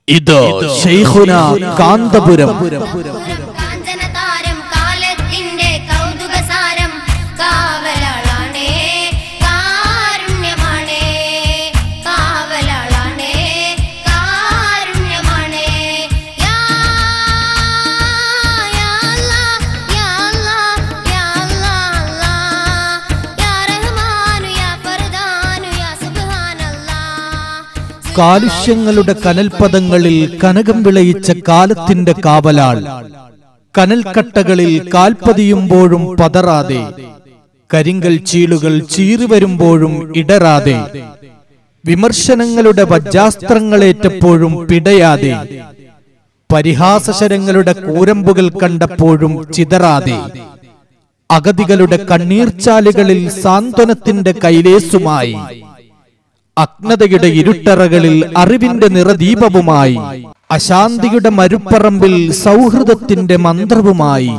ഇത് ശൈഖുനാ കാന്തപുരം. കാലുഷ്യങ്ങളുടെ കനൽപദങ്ങളിൽ കനകം വിളയിച്ച കാലത്തിന്റെ കാവലാൾ, കനൽക്കട്ടകളിൽ കാൽപതിയുമ്പോഴും പതറാതെ, കരിങ്കൽ ചീളുകൾ ചീറിവരുമ്പോഴും ഇടറാതെ, വിമർശനങ്ങളുടെ വജ്രാസ്ത്രങ്ങളേറ്റപ്പോഴും പിടയാതെ, പരിഹാസശരങ്ങളുടെ കൂരമ്പുകൾ കണ്ടപ്പോഴും ചിതറാതെ, അഗതികളുടെ കണ്ണീർച്ചാലുകളിൽ സാന്ത്വനത്തിന്റെ കൈലേസുമായി, അജ്ഞതയുടെ ഇരുട്ടറകളിൽ അറിവിന്റെ നിറദീപവുമായി, അശാന്തിയുടെ മരുപ്പറമ്പിൽ സൗഹൃദത്തിന്റെ മന്ത്രവുമായി,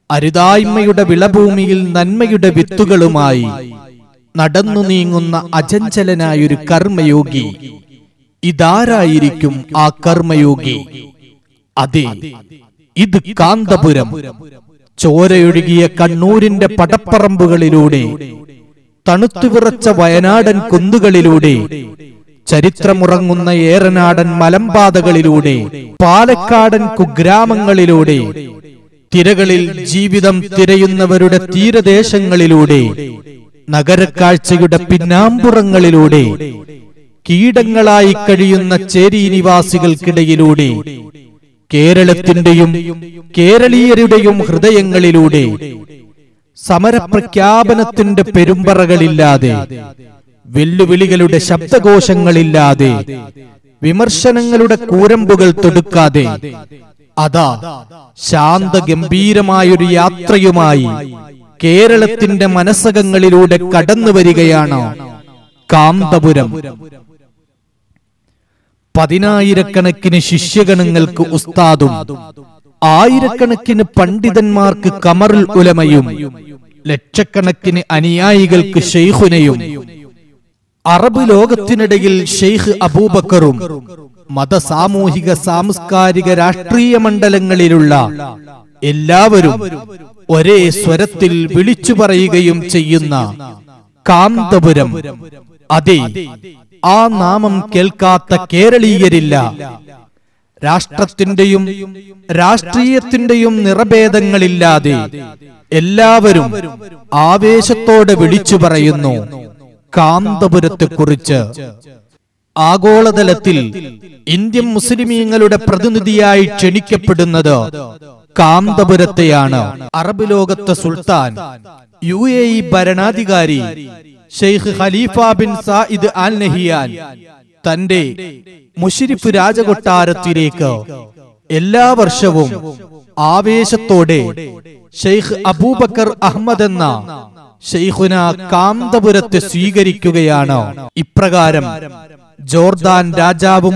അരുതായ്മയുടെ വിളഭൂമിയിൽ നന്മയുടെ വിത്തുകളുമായി നടന്നു നീങ്ങുന്ന അചഞ്ചലനായൊരു കർമ്മയോഗി. ഇതാരായിരിക്കും ആ കർമ്മയോഗി? അതെ, ഇത് കാന്തപുരം. ചോരയൊഴുകിയ കണ്ണൂരിന്റെ പടപ്പറമ്പുകളിലൂടെ, തണുത്തുവിറച്ച വയനാടൻ കുന്നുകളിലൂടെ, ചരിത്രമുറങ്ങുന്ന ഏറനാടൻ മലമ്പാതകളിലൂടെ, പാലക്കാടൻ കുഗ്രാമങ്ങളിലൂടെ, തിരകളിൽ ജീവിതം തിരയുന്നവരുടെ തീരദേശങ്ങളിലൂടെ, നഗരക്കാഴ്ചയുടെ പിന്നാമ്പുറങ്ങളിലൂടെ, കീടങ്ങളായി കഴിയുന്ന ചേരി നിവാസികൾക്കിടയിലൂടെ, കേരളത്തിന്റെയും കേരളീയരുടെയും ഹൃദയങ്ങളിലൂടെ, സമരപ്രഖ്യാപനത്തിന്റെ പെരുമ്പറകളില്ലാതെ, വെല്ലുവിളികളുടെ ശബ്ദകോശങ്ങളില്ലാതെ, വിമർശനങ്ങളുടെ കൂരമ്പുകൾ തൊടുക്കാതെ, അതാ ശാന്തഗംഭീരമായൊരു യാത്രയുമായി കേരളത്തിന്റെ മനസ്സകങ്ങളിലൂടെ കടന്നുവരികയാണ് കാന്തപുരം. പതിനായിരക്കണക്കിന് ശിഷ്യഗണങ്ങൾക്ക് ഉസ്താദും, ആയിരക്കണക്കിന് പണ്ഡിതന്മാർക്ക് കമറുൽ ഉലമയും, ലക്ഷക്കണക്കിന് അനുയായികൾക്ക് ശൈഖുനയും, അറബ് ലോകത്തിനിടയിൽ ഷെയ്ഖ് അബൂബക്കറും, മത സാമൂഹിക സാംസ്കാരിക രാഷ്ട്രീയ മണ്ഡലങ്ങളിലുള്ള എല്ലാവരും ഒരേ സ്വരത്തിൽ വിളിച്ചു പറയുകയും ചെയ്യുന്ന കാന്തപുരം. അതെ, ആ നാമം കേൾക്കാത്ത കേരളീയരില്ല. രാഷ്ട്രത്തിന്റെയും രാഷ്ട്രീയത്തിന്റെയും നിറഭേദങ്ങളില്ലാതെ എല്ലാവരും ആവേശത്തോടെ വിളിച്ചു പറയുന്നു കാന്തപുരത്തെക്കുറിച്ച്. ആഗോളതലത്തിൽ ഇന്ത്യൻ മുസ്ലിമീങ്ങളുടെ പ്രതിനിധിയായി ക്ഷണിക്കപ്പെടുന്നത് കാന്തപുരത്തെയാണ്. അറബ് ലോകത്തെ സുൽത്താൻ, UAE ഭരണാധികാരി Sheikh Khalifa bin Zayed Al Nahyan തന്റെ മുശരിഫ് രാജകൊട്ടാരത്തിലേക്ക് എല്ലാ വർഷവും ആവേശത്തോടെ ഷെയ്ഖ് അബൂബക്കർ അഹ്മദ് എന്ന ഷെയ്ഖുന കാന്തപുരത്തെ സ്വീകരിക്കുകയാണ്. ഇപ്രകാരം ജോർദാൻ രാജാവും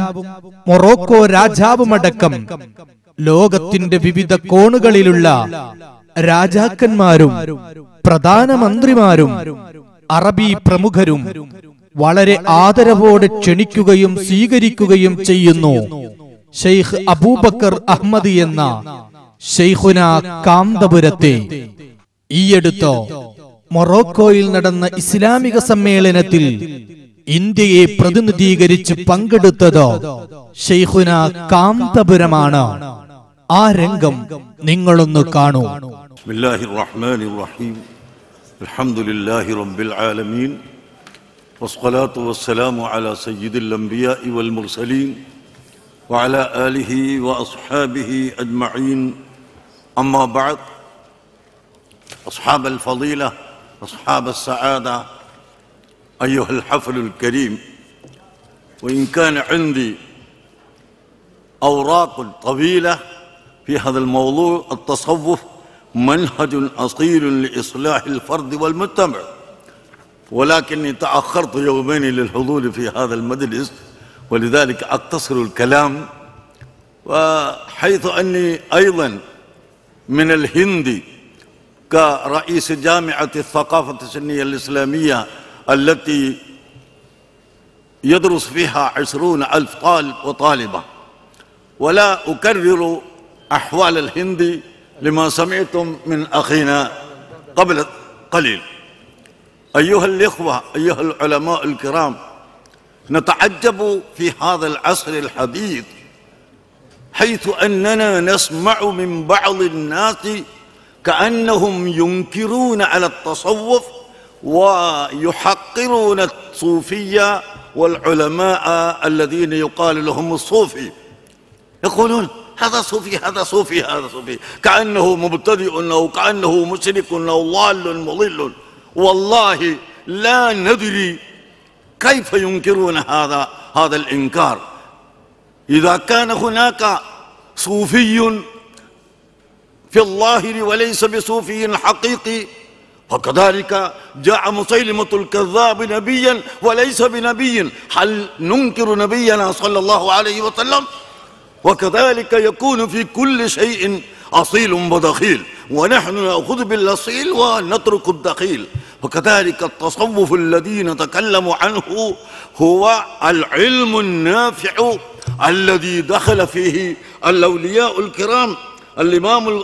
മൊറോക്കോ രാജാവുമടക്കം ലോകത്തിന്റെ വിവിധ കോണുകളിലുള്ള രാജാക്കന്മാരും പ്രധാനമന്ത്രിമാരും അറബി പ്രമുഖരും വളരെ ആദരവോടെ ക്ഷണിക്കുകയും സ്വീകരിക്കുകയും ചെയ്യുന്നു ഷെയ്ഖ് അബൂബക്കർ അഹ്മദ് എന്ന ഷെയ്ഖുന കാന്തപുരത്തെ. ഈയടുത്ത് മൊറോക്കോയിൽ നടന്ന ഇസ്ലാമിക സമ്മേളനത്തിൽ ഇന്ത്യയെ പ്രതിനിധീകരിച്ച് പങ്കെടുത്തത് ഷെയ്ഖുന കാന്തപുരമാണ്. ആ രംഗം നിങ്ങളൊന്ന് കാണൂ. ബിസ്മില്ലാഹിർ റഹ്മാനിർ റഹീം. അൽഹംദുലില്ലാഹി റബ്ബിൽ ആലമീൻ. വസ്സലാത്തു വസ്സലാമു അലാ സയ്യിദിൽ അംബിയാഇ വൽ മുർസലീൻ വഅലാ ആലിഹി വഅസ്ഹാബിഹി അജ്മഈൻ. അമ്മാ ബഅദ്. അസ്ഹാബൽ ഫളീല, അസ്ഹാബസ് സആദ, അയ്യുഹൽ ഹഫ്ലുൽ കരീം. وإن كان عندي أوراق طويلة في هذا الموضوع، التصوف منهج أصيل لإصلاح الفرد والمجتمع، ولكني تأخرت يومين للحضور في هذا المجلس، ولذلك أقتصر الكلام. وحيث أني أيضا من الهند كرئيس جامعة الثقافة السنية الإسلامية التي يدرس فيها 20,000 طالب وطالبة، ولا أكرر أحوال الهند لما سمعتم من أخينا قبل قليل. أيها الإخوة، أيها العلماء الكرام، نتعجب في هذا العصر الحديث حيث أننا نسمع من بعض الناس كأنهم ينكرون على التصوف ويحقرون الصوفية والعلماء الذين يقال لهم الصوفي، يقولون هذا صوفي هذا صوفي هذا صوفي، كأنه مبتدئ أو كأنه مشرك أو ضال مضل. والله لا ندري كيف ينكرون هذا الإنكار. إذا كان هناك صوفي في الظاهر وليس بصوفي حقيقي، فكذلك جاء مسيلمة الكذاب نبيا وليس بنبي، هل ننكر نبينا صلى الله عليه وسلم؟ وكذلك يكون في كل شيء أصيل ودخيل، ونحن نأخذ بالأصيل ونترك الدخيل. وكذلك التصوف الذي نتكلم عنه هو العلم النافع الذي دخل فيه الأولياء الكرام. الإمام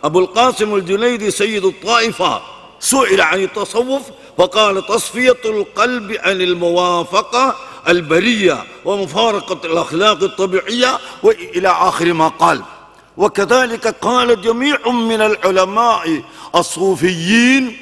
أبو القاسم الجنيدي سيد الطائفة سئل عن التصوف فقال: تصفية القلب عن الموافقة البرية ومفارقة الأخلاق الطبيعية، وإلى آخر ما قال. وكذلك قال جميع من العلماء الصوفيين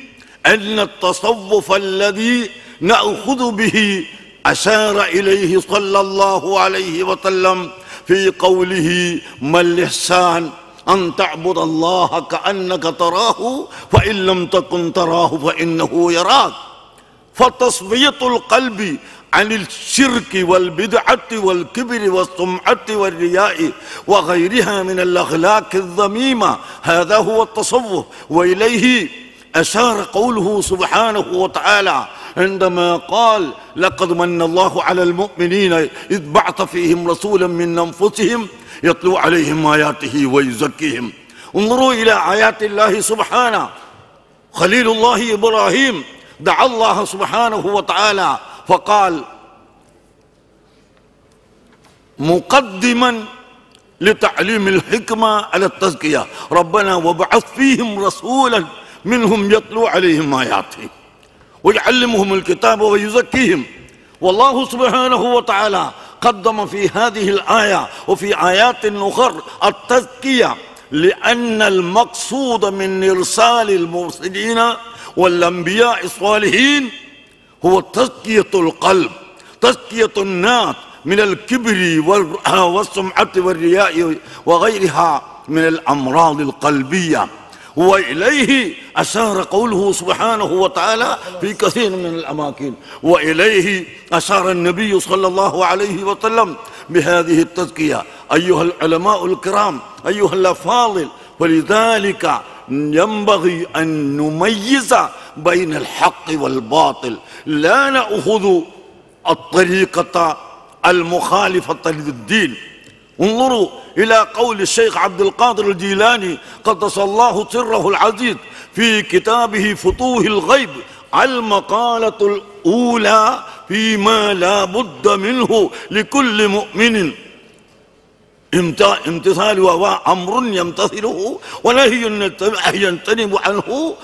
أن التصوف الذي نأخذ به أشار إليه صلى الله عليه وسلم في قوله: ما الإحسان أن تعبد الله كأنك تراه فإن لم تكن تراه فإنه يراك. فتصفية القلب عن الشرك والبدعة والكبر والسمعة والرياء وغيرها من الأخلاق الذميمة، هذا هو التصوف. وإليه أشار قوله سبحانه وتعالى عندما قال: لقد من الله على المؤمنين إذ بعث فيهم رسولا من أنفسهم يتلو عليهم آياته ويزكيهم. انظروا إلى آيات الله سبحانه. خليل الله إبراهيم دعا الله سبحانه وتعالى فقال مقدما لتعليم الحكمة على التزكية: ربنا وابعث فيهم رسولا منهم يتلو عليهم آياته ويعلمهم الكتاب ويزكيهم. والله سبحانه وتعالى قدم في هذه الآية وفي آيات أخرى التزكية، لأن المقصود من إرسال المرسلين والأنبياء الصالحين هو تزكية القلب، تزكية الناس من الكبر والسمعة والرياء وغيرها من الأمراض القلبية. وإليه أشار قوله سبحانه وتعالى في كثير من الأماكن، وإليه أشار النبي صلى الله عليه وسلم بهذه التزكية. أيها العلماء الكرام، أيها الأفاضل، ولذلك ينبغي أن نميز بين الحق والباطل، لا نأخذ الطريقة المخالفة للدين. انظروا إلى قول الشيخ عبد القادر الجيلاني قدس الله سره العزيز في كتابه فتوح الغيب: المقالة الأولى فيما لا بد منه لكل مؤمن امتثال وأمر يمتثله ونهي ينتنب عنه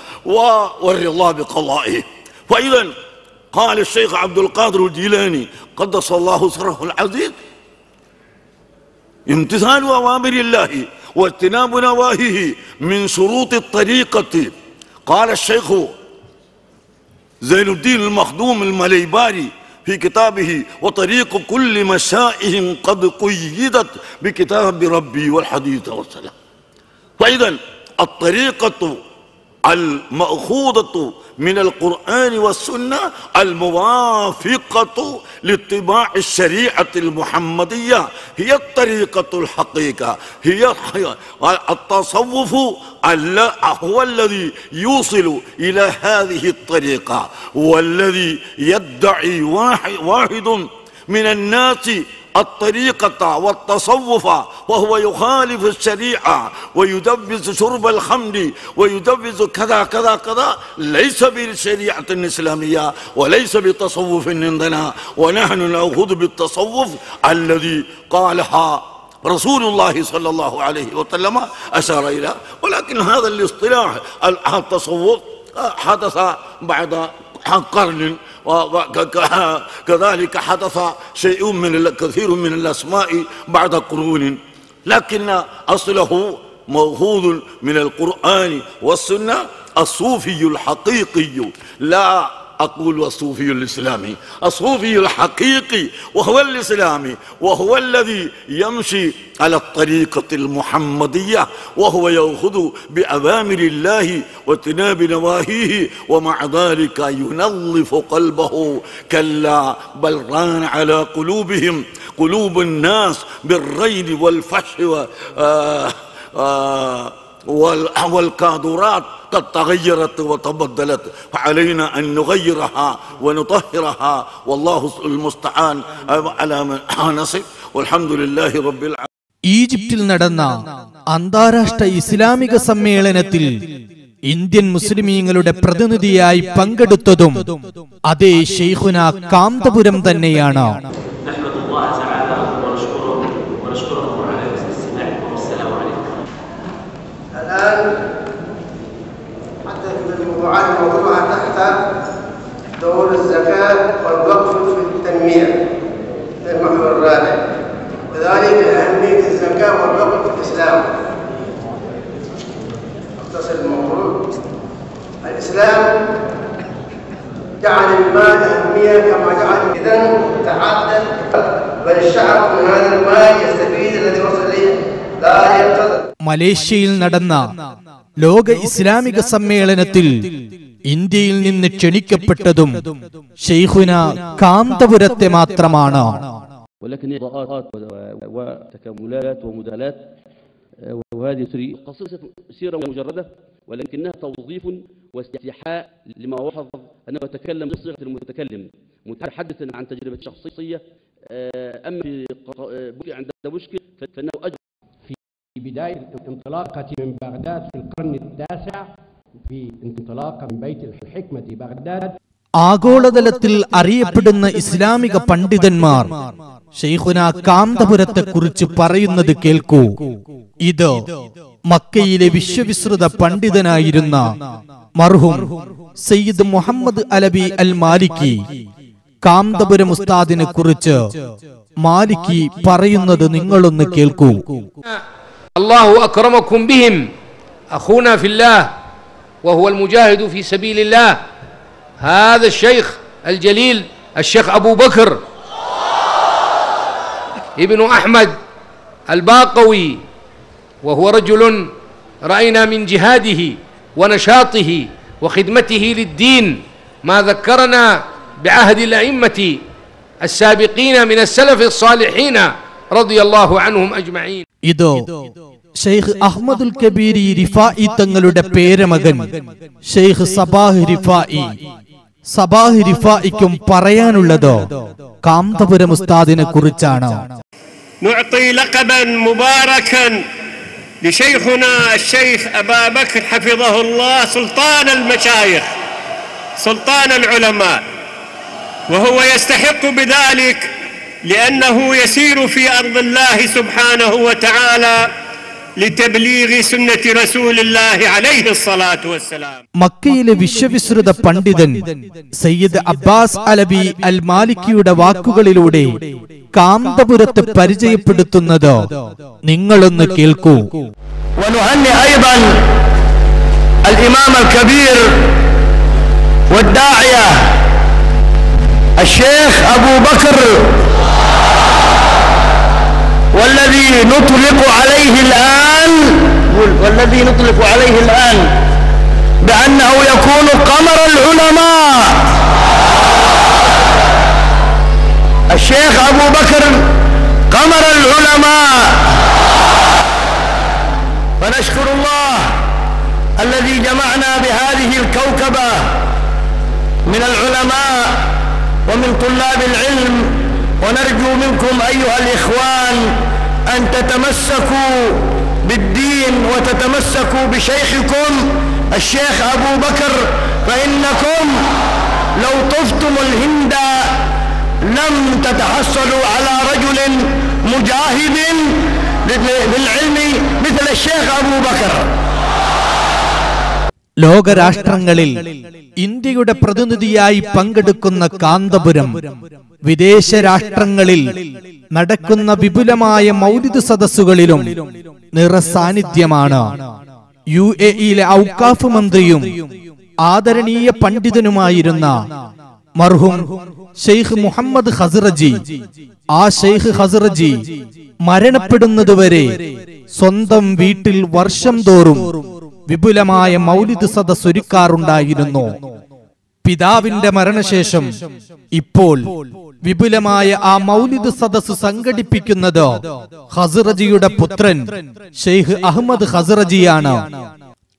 والرضا بقضائه. فإذا قال الشيخ عبد القادر الجيلاني قدس الله سره العزيز: امتثال أوامر الله واجتناب نواهيه من شروط الطريقة. قال الشيخ زين الدين المخدوم المليباري في كتابه: وطريق كل مشائه قد قيدت بكتاب ربي والحديث والسلام. فإذا الطريقة المأخوذة من القرآن والسنة الموافقة لاتباع الشريعة المحمدية هي الطريقة الحقيقة، هي التصوف هو الذي يوصل إلى هذه الطريقة. والذي يدعي واحد من الناس الطريقة والتصوف وهو يخالف الشريعة ويدبز شرب الخمر ويدبز كذا كذا كذا، ليس بالشريعة الإسلامية وليس بتصوف عندنا. ونحن نأخذ بالتصوف الذي قالها رسول الله صلى الله عليه وسلم أشار إلى. ولكن هذا الاصطلاح التصوف حدث بعد قرن، وكذلك حدث كثير من الأسماء بعد قرون، لكن أصله مأخوذ من القرآن والسنة. الصوفي الحقيقي، لا أقول الصوفي الإسلامي، الصوفي الحقيقي وهو الإسلامي، وهو الذي يمشي على الطريقة المحمدية، وهو يأخذ بأوامر الله واجتناب نواهيه، ومع ذلك ينظف قلبه. كلا بل ران على قلوبهم قلوب الناس بالرين والفحش والقاذورات قد تغيرت وتبدلت، فعلينا أن نغيرها ونطهرها، والله المستعان على ما نصف، والحمد لله رب العالمين. ഈജിപ്തിൽ നടന്ന അന്താരാഷ്ട്ര ഇസ്ലാമിക സമ്മേളനത്തിൽ ഇന്ത്യൻ മുസ്ലിമീങ്ങളുടെ പ്രതിനിധിയായി പങ്കെടുത്തതും അതേ ശൈഖുന കാന്തപുരം തന്നെയാണ്. موضوعها تحت دور الزكاة والوقف في التنمية في المحور الرابع، وذلك أهمية الزكاة والوقف في الإسلام. اختصر الموضوع. الإسلام جعل المال أهمية كما جعل إذن تعدد، بل الشعب من هذا المال يستفيد الذي وصل إليه لا ينتظر. മലേഷ്യയിൽ നടന്ന ലോക ഇസ്ലാമിക സമ്മേളനത്തിൽ ഇന്ത്യയിൽ നിന്ന് ക്ഷണിക്കപ്പെട്ടതും ശൈഖുന കാന്തപുരത്തെ മാത്രമാണ്. ولكن إضاءات وتكاملات ومدالات، وهذه قصيدة سيرة مجردة، ولكنها توظيف واستيحاء لما وحظ أنه يتكلم بصيغة المتكلم متحدثا عن تجربة شخصية. أما في عند مشكل فإنه أجر. في بداية انطلاقة من بغداد في القرن التاسع، في انطلاقة من بيت الحكمة بغداد، ആഗോളതലത്തിൽ അറിയപ്പെടുന്ന ഇസ്ലാമിക പണ്ഡിതന്മാർ ശൈഖുന കാന്തപുരത്തെ കുറിച്ച് പറയുന്നത് കേൾക്കൂ. ഇത് മക്കയിലെ വിശ്വവിശ്രുത പണ്ഡിതനായിരുന്ന മർഹൂം സയ്യിദ് മുഹമ്മദ് അലബി അൽ മാലിക്കി കാന്തപുരം ഉസ്താദിനെ കുറിച്ച് മാലിക്കി പറയുന്നത് നിങ്ങളൊന്ന് കേൾക്കൂ. الله أكرمكم بهم أخونا في الله وهو المجاهد في سبيل الله، هذا الشيخ الجليل الشيخ أبو بكر ابن أحمد الباقوي، وهو رجل رأينا من جهاده ونشاطه وخدمته للدين ما ذكرنا بعهد الأئمة السابقين من السلف الصالحين رضي الله عنهم أجمعين. ഇതോ ഷെയ്ഖ് അഹ്മദുൽ കബീരി റിഫായി തങ്ങളുടെ പേരമകൻ ഷെയ്ഖ് സബാഹ് റിഫായിക്കും പറയാനുള്ളതോ കാന്തപുരം ഉസ്താദിനെ കുറിച്ചാണ്. نعطي لقبا مباركا لشيخنا الشيخ أبا بكر حفظه الله سلطان المشايخ سلطان العلماء، وهو يستحق بذلك لأنه يسير في أرض الله سبحانه وتعالى لتبليغ سنة رسول الله عليه الصلاة والسلام. മക്കയിലെ വിശ്വവിശ്രുത പണ്ഡിതൻ സയ്യിദ് അബ്ബാസ് അലബി അൽ മാലിക്കിയുടെ വാക്കുകളിലൂടെ കാന്തപുരത്തെ പരിചയപ്പെടുത്തുന്നത് നിങ്ങളൊന്ന് കേൾക്കൂ. ونهنئ أيضا الإمام الكبير والداعية الشيخ أبو بكر، والذي نطلق عليه الآن بأنه يكون قمر العلماء. الشيخ أبو بكر قمر العلماء، فنشكر الله الذي جمعنا بهذه الكوكبة من العلماء ومن طلاب العلم، ونرجو منكم أيها الإخوان أن تتمسكوا بالدين وتتمسكوا بشيخكم الشيخ أبو بكر، فإنكم لو طفتم الهند لم تتحصلوا على رجل مجاهد بالعلم مثل الشيخ أبو بكر. ലോകരാഷ്ട്രങ്ങളിൽ ഇന്ത്യയുടെ പ്രതിനിധിയായി പങ്കെടുക്കുന്ന കാന്തപുരം വിദേശ രാഷ്ട്രങ്ങളിൽ നടക്കുന്ന വിപുലമായ മൗലിദ് സദസ്സുകളിലും നിറസാന്നിധ്യമാണ്. UAE-യിലെ ഔക്കാഫ് മന്ത്രിയും ആദരണീയ പണ്ഡിതനുമായിരുന്ന മർഹൂം ഷെയ്ഖ് മുഹമ്മദ് ഖസ്റജി, ആ ഷെയ്ഖ് ഖസ്റജി മരണപ്പെടുന്നതുവരെ സ്വന്തം വീട്ടിൽ വർഷം തോറും വിപുലമായ മൗലിദ് സദസ്സ് ഒരുക്കാറുണ്ടായിരുന്നു. പിതാവിന്റെ മരണശേഷം ഇപ്പോൾ വിപുലമായ ആ മൗലിദ് സദസ്സ് സംഘടിപ്പിക്കുന്നത് ഖസ്റജിയുടെ പുത്രൻ ഷെയ്ഖ് അഹമ്മദ് ഖസ്റജിയാണ്.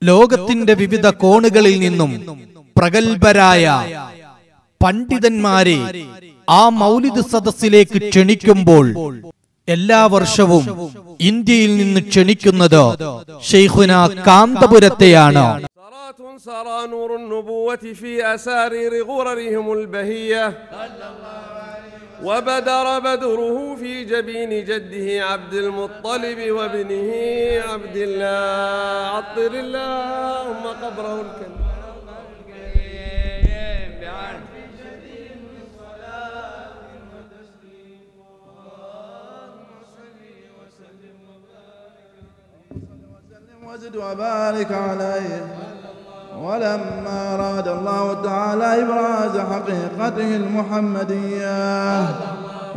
ലോകത്തിന്റെ വിവിധ കോണുകളിൽ നിന്നും പ്രഗത്ഭരായ പണ്ഡിതന്മാരെ ആ മൗലിദ് സദസ്സിലേക്ക് ക്ഷണിക്കുമ്പോൾ എല്ലാ വർഷവും ഇന്ത്യയിൽ നിന്ന് ക്ഷണിക്കുന്നത് ഷെയ്ഖുന കാന്തപുരത്തെയാണ്. سرى نور النبوة في أسارير غررهم البهية وبدر بدره في جبين جده عبد المطلب وابنه عبد الله. عطر اللهم قبره الكريم وزد وبارك عليه. ولما أراد الله تعالى إبراز حقيقته المحمدية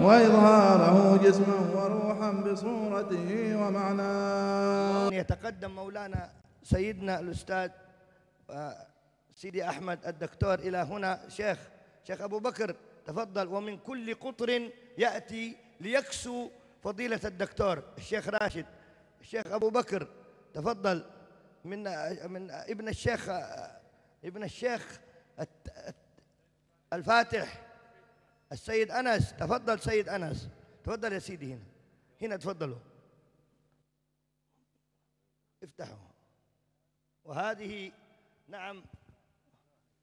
وإظهاره جسما وروحا بصورته ومعناه، يتقدم مولانا سيدنا الأستاذ سيدي أحمد الدكتور إلى هنا. شيخ أبو بكر تفضل. ومن كل قطر يأتي ليكسو فضيلة الدكتور الشيخ راشد. الشيخ أبو بكر تفضل. من ابن الشيخ الفاتح السيد أنس. تفضل سيد أنس، تفضل يا سيدي. هنا تفضلوا، افتحوا. وهذه نعم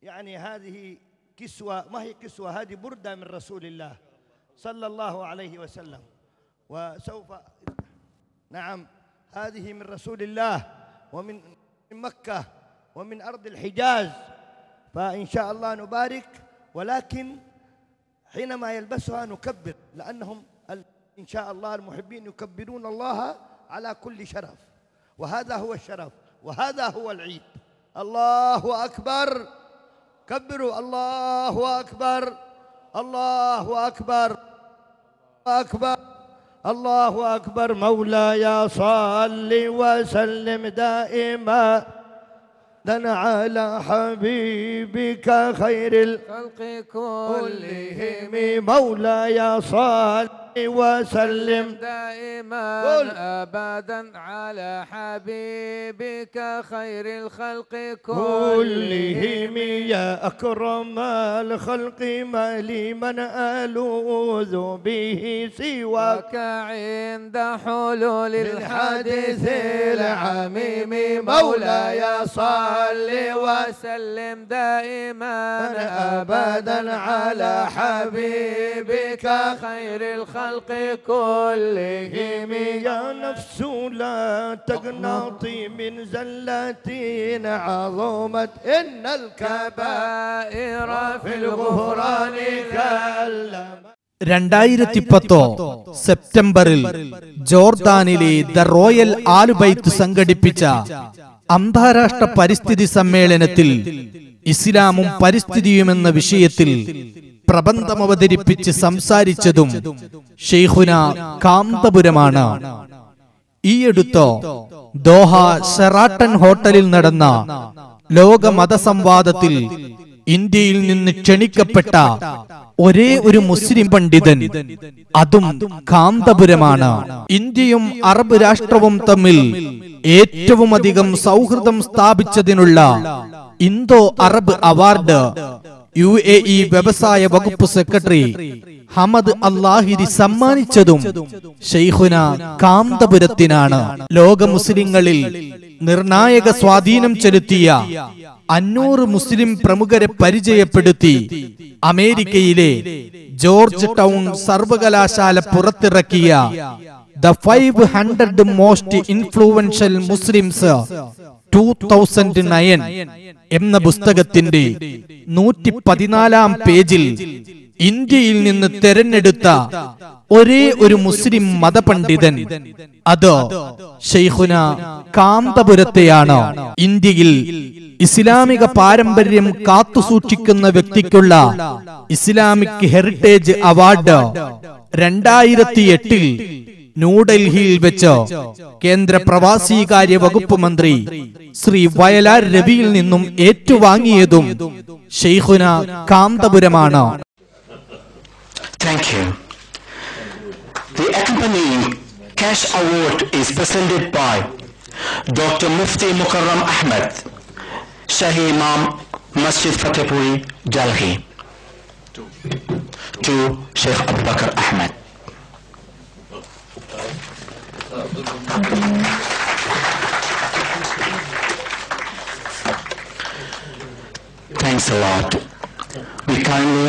يعني هذه كسوة، ما هي كسوة، هذه بردة من رسول الله صلى الله عليه وسلم. وسوف نعم هذه من رسول الله ومن مكة ومن أرض الحجاز، فإن شاء الله نبارك. ولكن حينما يلبسها نكبر، لأنهم إن شاء الله المحبين يكبرون الله على كل شرف، وهذا هو الشرف وهذا هو العيد. الله أكبر، كبروا. الله أكبر، الله أكبر، أكبر، الله أكبر. مولاي صل وسلم دائما على حبيبك خير الخلق كلهم. مولاي صل وسلم دائما أبدا على حبيبك خير الخلق كلهم. يا أكرم الخلق ما لي من ألوذ به سواك عند حلول الحادث العميم. مولاي صل وسلم دائما أبدا على حبيبك خير الخلق كلهم. يا نفس لا تقنطي من زلة عظمت، إن الكبائر في الغفران كلمت. 2010 സെപ്റ്റംബറിൽ ജോർദാനിലെ ദ റോയൽ ആലുബൈത്ത് സംഘടിപ്പിച്ച അന്താരാഷ്ട്ര പരിസ്ഥിതി സമ്മേളനത്തിൽ ഇസ്ലാമും പരിസ്ഥിതിയും എന്ന വിഷയത്തിൽ പ്രബന്ധം അവതരിപ്പിച്ച് സംസാരിച്ചതും ഷെയ്ഖുന കാന്തപുരമാണ്. ഈയടുത്ത് ദോഹ ഷെറാട്ടൺ ഹോട്ടലിൽ നടന്ന ലോക മതസംവാദത്തിൽ ഇന്ത്യയിൽ നിന്ന് ക്ഷണിക്കപ്പെട്ട ഒരേ ഒരു മുസ്ലിം പണ്ഡിതൻ, അതും കാന്തപുരമാണ്. ഇന്ത്യയും അറബ് രാഷ്ട്രവും തമ്മിൽ ഏറ്റവും അധികം സൗഹൃദം സ്ഥാപിച്ചതിനുള്ള ഇന്തോ അറബ് അവാർഡ് UAE വ്യവസായ വകുപ്പ് സെക്രട്ടറി ഹമദ് അല്ലാഹിരി സമ്മാനിച്ചതും ഷെയ്ഖുന കാന്തപുരത്തിനാണ്. ലോക മുസ്ലിങ്ങളിൽ നിർണായക സ്വാധീനം ചെലുത്തിയ 500 മുസ്ലിം പ്രമുഖരെ പരിചയപ്പെടുത്തി അമേരിക്കയിലെ ജോർജ് ടൗൺ സർവകലാശാല പുറത്തിറക്കിയ The 500 Most Influential Muslims 2009 എന്ന പുസ്തകത്തിന്റെ 114 പേജിൽ ഇന്ത്യയിൽ നിന്ന് തെരഞ്ഞെടുത്ത ഒരേ ഒരു മുസ്ലിം മതപണ്ഡിതൻ അത് ശൈഖുന കാന്തപുരത്തെയാണ്. ഇന്ത്യയിൽ ഇസ്ലാമിക പാരമ്പര്യം കാത്തുസൂക്ഷിക്കുന്ന വ്യക്തിക്കുള്ള ഇസ്ലാമിക് ഹെറിറ്റേജ് അവാർഡ് 2008 ന്യൂഡൽഹിയിൽ വെച്ച് കേന്ദ്ര പ്രവാസീകാര്യ വകുപ്പ് മന്ത്രി ശ്രീ വയലാർ രവിയിൽ നിന്നും ഏറ്റുവാങ്ങിയതും ശൈഖുന കാന്തപുരമാണ്. Thank you. The accompanying cash award is presented by Dr. Mufti Mukarram Ahmed, Shahi Imam, Masjid Fatehpuri, Delhi, to Sheikh Abu Bakr Ahmed. Thanks a lot. We kindly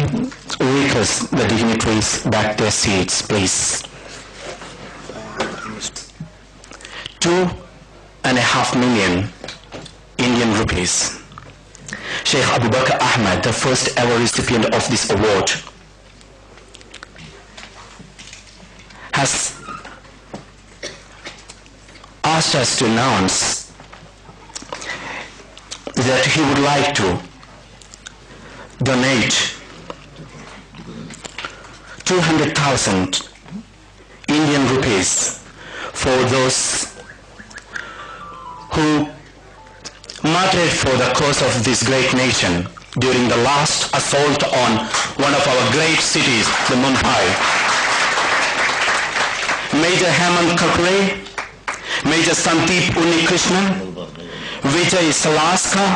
request the dignitaries back their seats, please. 2.5 million Indian rupees. Sheikh Abu Bakr Ahmed, the first ever recipient of this award, has asked us to announce that he would like to donate 200,000 Indian rupees for those who martyred for the cause of this great nation during the last assault on one of our great cities, the Mumbai. Major Hemant Kakre, Major Sandeep Unnikrishnan, Vijay Salaska,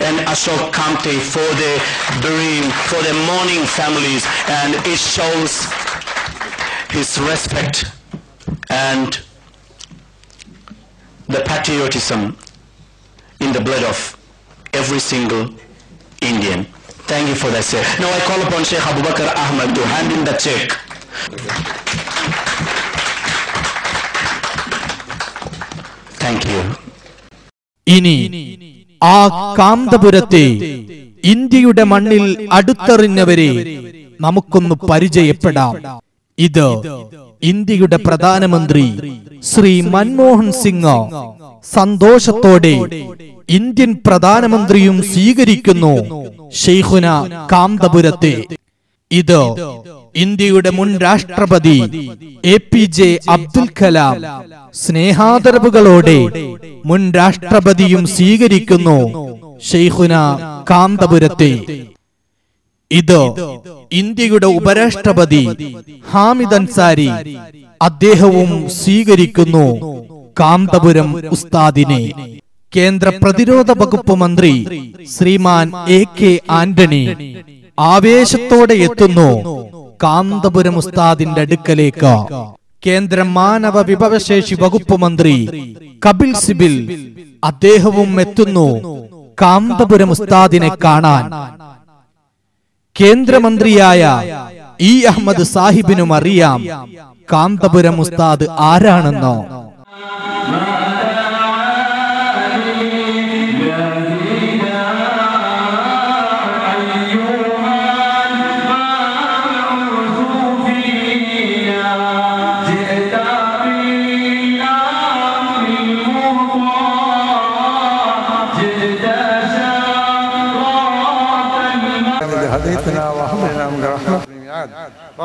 and Ashok Kamte for their bereaved, for their mourning families, and it shows his respect and the patriotism in the blood of every single Indian. Thank you for that, sir. Now I call upon Sheikh Abu Bakr Ahmed to hand in the check. Thank you. ഇനി ആ കാന്തപുരത്തെ ഇന്ത്യയുടെ മണ്ണിൽ അടുത്തെറിഞ്ഞവരെ നമുക്കൊന്ന് പരിചയപ്പെടാം. ഇത് ഇന്ത്യയുടെ പ്രധാനമന്ത്രി ശ്രീ മൻമോഹൻ സിംഗ് സന്തോഷത്തോടെ ഇന്ത്യൻ പ്രധാനമന്ത്രിയും സ്വീകരിക്കുന്നു ശൈഖുന കാന്തപുരത്തെ. ഇത് ഇന്ത്യയുടെ മുൻ രാഷ്ട്രപതി APJ അബ്ദുൽ കലാം സ്നേഹാദരവുകളോടെ മുൻ രാഷ്ട്രപതിയും സ്വീകരിക്കുന്നു ശൈഖുന കാന്തപുരത്തെ. ഇത് ഇന്ത്യയുടെ ഉപരാഷ്ട്രപതി ഹാമിദ് അൻസാരി അദ്ദേഹവും സ്വീകരിക്കുന്നു കാന്തപുരം ഉസ്താദിനെ. കേന്ദ്ര പ്രതിരോധ വകുപ്പ് മന്ത്രി ശ്രീമാൻ AK ആന്റണി ആവേശത്തോടെ എത്തുന്നു കാന്തപുരം ഉസ്താദിന്റെ അടുക്കലേക്ക്. കേന്ദ്ര മാനവ വിഭവശേഷി വകുപ്പ് മന്ത്രി കപിൽ സിബിൽ അദ്ദേഹവും എത്തുന്നു കാന്തപുരം ഉസ്താദിനെ കാണാൻ. കേന്ദ്രമന്ത്രിയായ E അഹമ്മദ് സാഹിബിനും അറിയാം കാന്തപുരം ഉസ്താദ് ആരാണെന്നോ.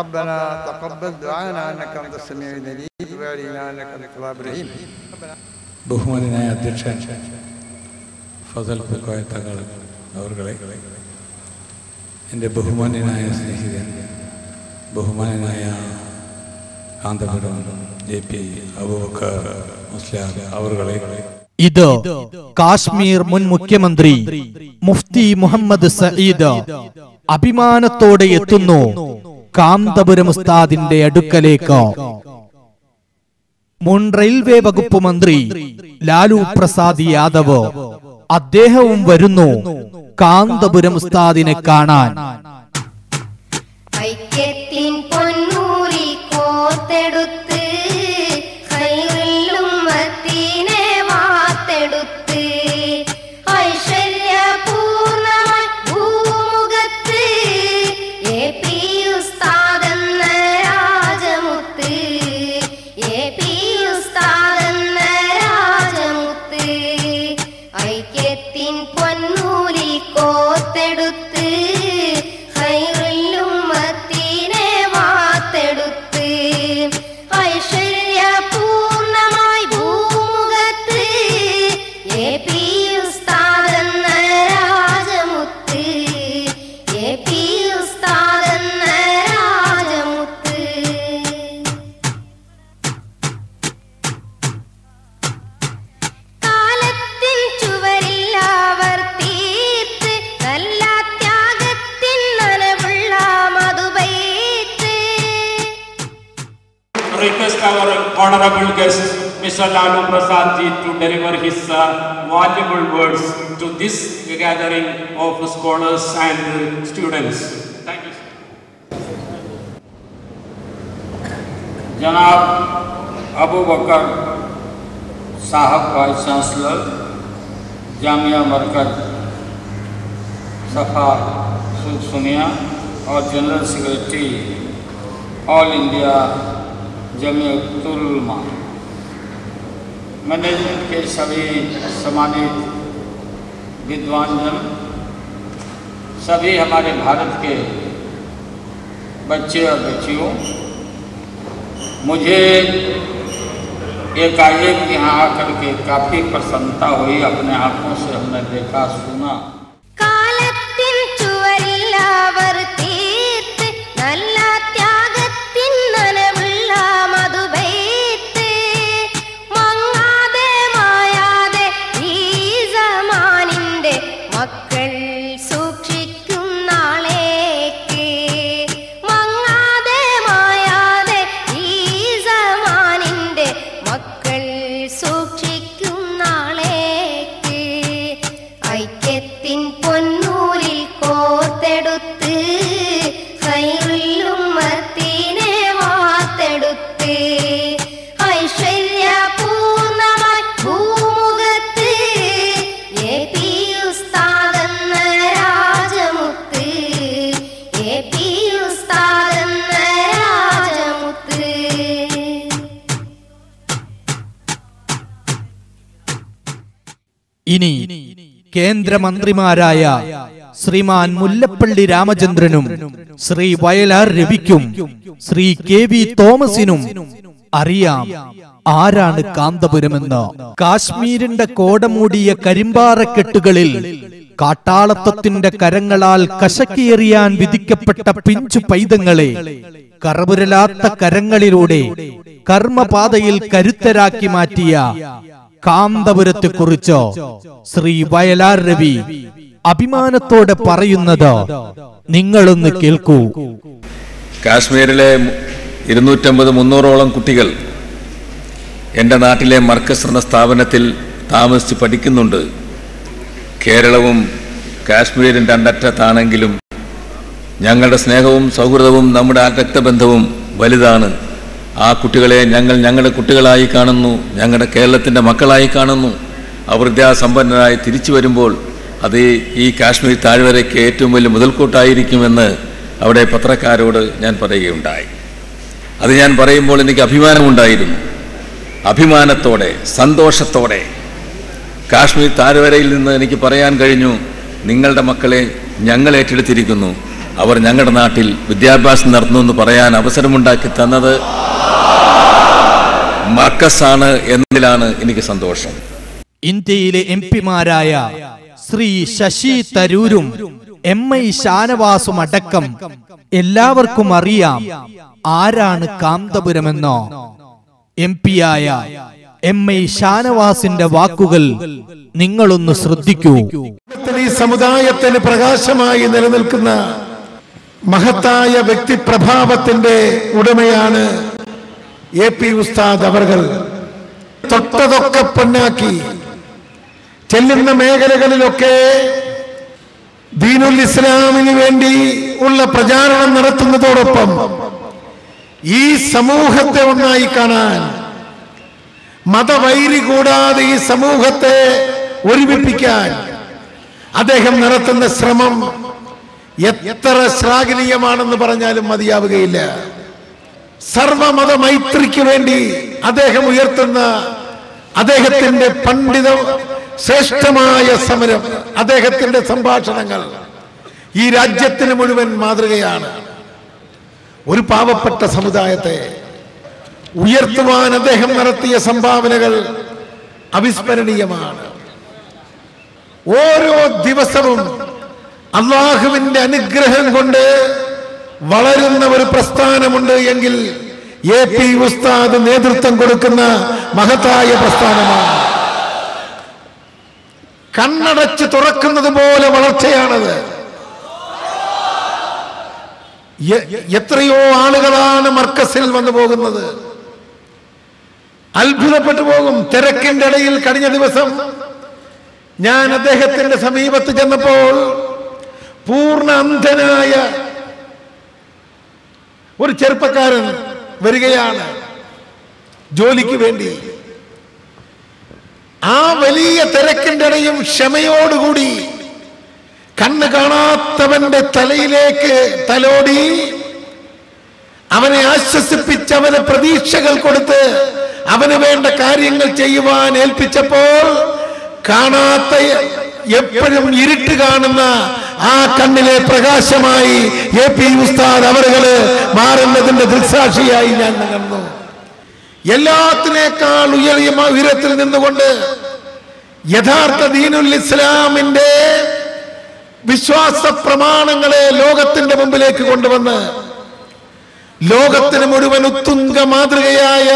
ربنا تقبل دعانا انك انت السميع العليم وعلينا انك انت التواب الرحيم. ബഹുമാനനായ അധ്യക്ഷൻ ഫസൽ പൂക്കോയ തങ്ങൾ അവരുടെ, എൻ്റെ ബഹുമാനനായ സ്നേഹിതൻ ബഹുമാനനായ കാന്തപുരം JP അബൂബക്കർ മുസ്ലിയാർ അവരുടെ, ഇത് കാശ്മീർ മുൻ മുഖ്യമന്ത്രി മുഫ്തി മുഹമ്മദ് സഈദ് അഭിമാനത്തോടെ എത്തുന്നു കാന്തപുരം ഉസ്താദിന്റെ അടുക്കലേക്ക്. മുൻ റെയിൽവേ വകുപ്പ് മന്ത്രി ലാലു പ്രസാദ് യാദവ് അദ്ദേഹവും വരുന്നു കാന്തപുരം ഉസ്താദിനെ കാണാൻ. ഐക്യത്തിൻ പൊന്നൂരി കോർത്തെടുത്ത് honorable guest, Mr. Lalu Prasad ji, to deliver his valuable words to this gathering of scholars and students. Thank you, sir. Janab Abu Bakr Sahab, Vice Chancellor, Jamia Markaz Safa Sunia, और general secretary all India Jamiatul उलमा, management के सभी सम्मानित विद्वानजन, सभी हमारे भारत के बच्चे और बच्चियों, मुझे एकाएक यहाँ आकर के काफ़ी प्रसन्नता हुई। अपने आँखों से हमने देखा सुना। ഇനി കേന്ദ്രമന്ത്രിമാരായ ശ്രീമാൻ മുല്ലപ്പള്ളി രാമചന്ദ്രനും ശ്രീ വയലാർ രവിക്കും ശ്രീ കെ.വി. തോമസിനും അറിയാം ആരാണ് കാന്തപുരമെന്ന്. കാശ്മീരിന്റെ കോടമൂടിയ കരിമ്പാറക്കെട്ടുകളിൽ കാട്ടാളത്വത്തിന്റെ കരങ്ങളാൽ കശക്കിയെറിയാൻ വിധിക്കപ്പെട്ട പിഞ്ചു പൈതങ്ങളെ കറപുരലാത്ത കരങ്ങളിലൂടെ കർമ്മപാതയിൽ കരുത്തരാക്കി മാറ്റിയ കാന്തപുരത്തെക്കുറിച്ച് ശ്രീ വയലാർ രവി അഭിമാനത്തോടെ പറയുന്നത് നിങ്ങളൊന്ന് കേൾക്കൂ. കാശ്മീരിലെ 250-300ഓളം കുട്ടികൾ എൻ്റെ നാട്ടിലെ മർക്കസ് എന്ന സ്ഥാപനത്തിൽ താമസിച്ച് പഠിക്കുന്നുണ്ട്. കേരളവും കാശ്മീരും രണ്ടറ്റത്താണെങ്കിലും ഞങ്ങളുടെ സ്നേഹവും സൗഹൃദവും നമ്മുടെ രക്തബന്ധവും വലുതാണ്. ആ കുട്ടികളെ ഞങ്ങൾ ഞങ്ങളുടെ കുട്ടികളായി കാണുന്നു, ഞങ്ങളുടെ കേരളത്തിൻ്റെ മക്കളായി കാണുന്നു. അവർ വിദ്യാസമ്പന്നരായി തിരിച്ചു വരുമ്പോൾ അത് ഈ കാശ്മീർ താഴ്വരയ്ക്ക് ഏറ്റവും വലിയ മുതൽക്കൂട്ടായിരിക്കുമെന്ന് അവിടെ പത്രക്കാരോട് ഞാൻ പറയുകയുണ്ടായി. അത് ഞാൻ പറയുമ്പോൾ എനിക്ക് അഭിമാനമുണ്ടായിരുന്നു. അഭിമാനത്തോടെ സന്തോഷത്തോടെ കാശ്മീർ താഴ്വരയിൽ നിന്ന് എനിക്ക് പറയാൻ കഴിഞ്ഞു, നിങ്ങളുടെ മക്കളെ ഞങ്ങൾ ഏറ്റെടുത്തിരിക്കുന്നു, അവർ ഞങ്ങളുടെ നാട്ടിൽ വിദ്യാഭ്യാസം നടത്തുന്നു പറയാൻ അവസരമുണ്ടാക്കി തന്നത് മർക്കസാണ് എന്നതിലാണ് എനിക്ക് സന്തോഷം. ഇന്ത്യയിലെ എംപിമാരായ ശ്രീ ശശി തരൂരും എം.ഐ. ഷാനവാസും അടക്കം എല്ലാവർക്കും അറിയാം ആരാണ് കാന്തപുരമെന്നോ. എംപിയായ എം.ഐ. ഷാനവാസിന്റെ വാക്കുകൾ നിങ്ങളൊന്ന് ശ്രദ്ധിക്കൂ. ഈ സമുദായത്തിന് പ്രകാശമായി നിലനിൽക്കുന്ന മഹത്തായ വ്യക്തിപ്രഭാവത്തിന്റെ ഉടമയാണ് എ.പി. ഉസ്താദ് അവർകൾ. തൊട്ടതൊക്കെ പൊന്നാക്കി ചെല്ലുന്ന മേഖലകളിലൊക്കെ ദീനുൽ ഇസ്ലാമിന് വേണ്ടി ഉള്ള പ്രചാരണം നടത്തുന്നതോടൊപ്പം ഈ സമൂഹത്തെ ഒന്നായി കാണാൻ, മതവൈരി കൂടാതെ ഈ സമൂഹത്തെ ഒരുമിപ്പിക്കാൻ അദ്ദേഹം നടത്തുന്ന ശ്രമം എത്ര ശ്ലാഘനീയമാണെന്ന് പറഞ്ഞാലും മതിയാവുകയില്ല. സർവമത മൈത്രിക്ക് വേണ്ടി അദ്ദേഹം ഉയർത്തുന്ന അദ്ദേഹത്തിന്റെ പണ്ഡിത ശ്രേഷ്ഠമായ സമരം, അദ്ദേഹത്തിന്റെ സംഭാഷണങ്ങൾ ഈ രാജ്യത്തിന് മുഴുവൻ മാതൃകയാണ്. ഒരു പാവപ്പെട്ട സമുദായത്തെ ഉയർത്തുവാൻ അദ്ദേഹം നടത്തിയ സംഭാവനകൾ അവിസ്മരണീയമാണ്. ഓരോ ദിവസവും അള്ളാഹുവിന്റെ അനുഗ്രഹം കൊണ്ട് വളരുന്ന ഒരു പ്രസ്ഥാനമുണ്ട് എങ്കിൽ എ.പി. ഉസ്താദ് നേതൃത്വം കൊടുക്കുന്ന മഹത്തായ പ്രസ്ഥാനമാണ്. കണ്ണടച്ച് തുറക്കുന്നത് പോലെ വളർച്ചയാണത്. എത്രയോ ആളുകളാണ് മർക്കസിൽ വന്നു പോകുന്നത്. അത്ഭുതപ്പെട്ടു പോകും. തിരക്കിന്റെ ഇടയിൽ കഴിഞ്ഞ ദിവസം ഞാൻ അദ്ദേഹത്തിന്റെ സമീപത്ത് ചെന്നപ്പോൾ പൂർണ്ണ അന്ധനായ ഒരു ചെറുപ്പക്കാരൻ വരികയാണ് ജോലിക്ക് വേണ്ടി. ആ വലിയ തിരക്കിന്റെ ഇടയും ക്ഷമയോടുകൂടി കണ്ണ് കാണാത്തവന്റെ തലയിലേക്ക് തലോടി അവനെ ആശ്വസിപ്പിച്ച് അവന് പ്രതീക്ഷകൾ കൊടുത്ത് അവന് വേണ്ട കാര്യങ്ങൾ ചെയ്യുവാൻ ഏൽപ്പിച്ചപ്പോൾ കാണാത്ത എപ്പോഴും ഇരുട്ട് കാണുന്ന ആ കണ്ണിലെ പ്രകാശമായി AP ഉസ്താദ് അവറുകള് മാറുന്നതിന്റെ ദൃക്സാക്ഷിയായി ഞാൻ കണ്ടു. എല്ലാത്തിനേക്കാൾ ഉയരത്തിൽ നിന്നുകൊണ്ട് യഥാർത്ഥ ദീനുൽ ഇസ്ലാമിന്റെ വിശ്വാസ പ്രമാണങ്ങളെ ലോകത്തിന്റെ മുമ്പിലേക്ക് കൊണ്ടുവന്ന് ലോകത്തിന് മുഴുവൻ ഉത്തുംഗ മാതൃകയായ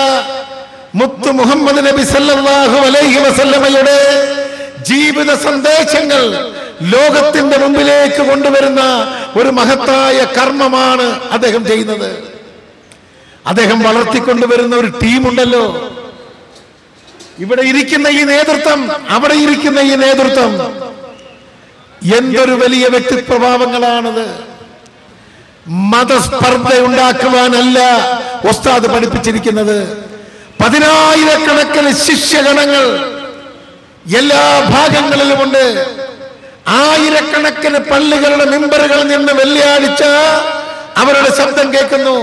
മുത്തു മുഹമ്മദ് നബി സല്ലല്ലാഹു അലൈഹി വസല്ലമയുടെ ജീവിത സന്ദേശങ്ങൾ ലോകത്തിന്റെ മുമ്പിലേക്ക് കൊണ്ടുവരുന്ന ഒരു മഹത്തായ കർമ്മമാണ് അദ്ദേഹം ചെയ്യുന്നത്. അദ്ദേഹം വളർത്തിക്കൊണ്ടുവരുന്ന ഒരു ടീമുണ്ടല്ലോ, ഇവിടെ ഇരിക്കുന്ന ഈ നേതൃത്വം, അവിടെ ഇരിക്കുന്ന ഈ നേതൃത്വം, എന്തൊരു വലിയ വ്യക്തിപ്രഭാവങ്ങളാണത്. മതസ്പർദ്ധ ഉണ്ടാക്കുവാനല്ല ഉസ്താദ് പഠിപ്പിച്ചിരിക്കുന്നത്. 10,000-കണക്കിന് ശിഷ്യഗണങ്ങൾ എല്ലാ ഭാഗങ്ങളിലുമുണ്ട്. 1000-കണക്കിന് പള്ളികളുടെ മെമ്പറുകളിൽ നിന്ന് വെള്ളിയാഴ്ച അവരുടെ ശബ്ദം കേൾക്കുന്നു.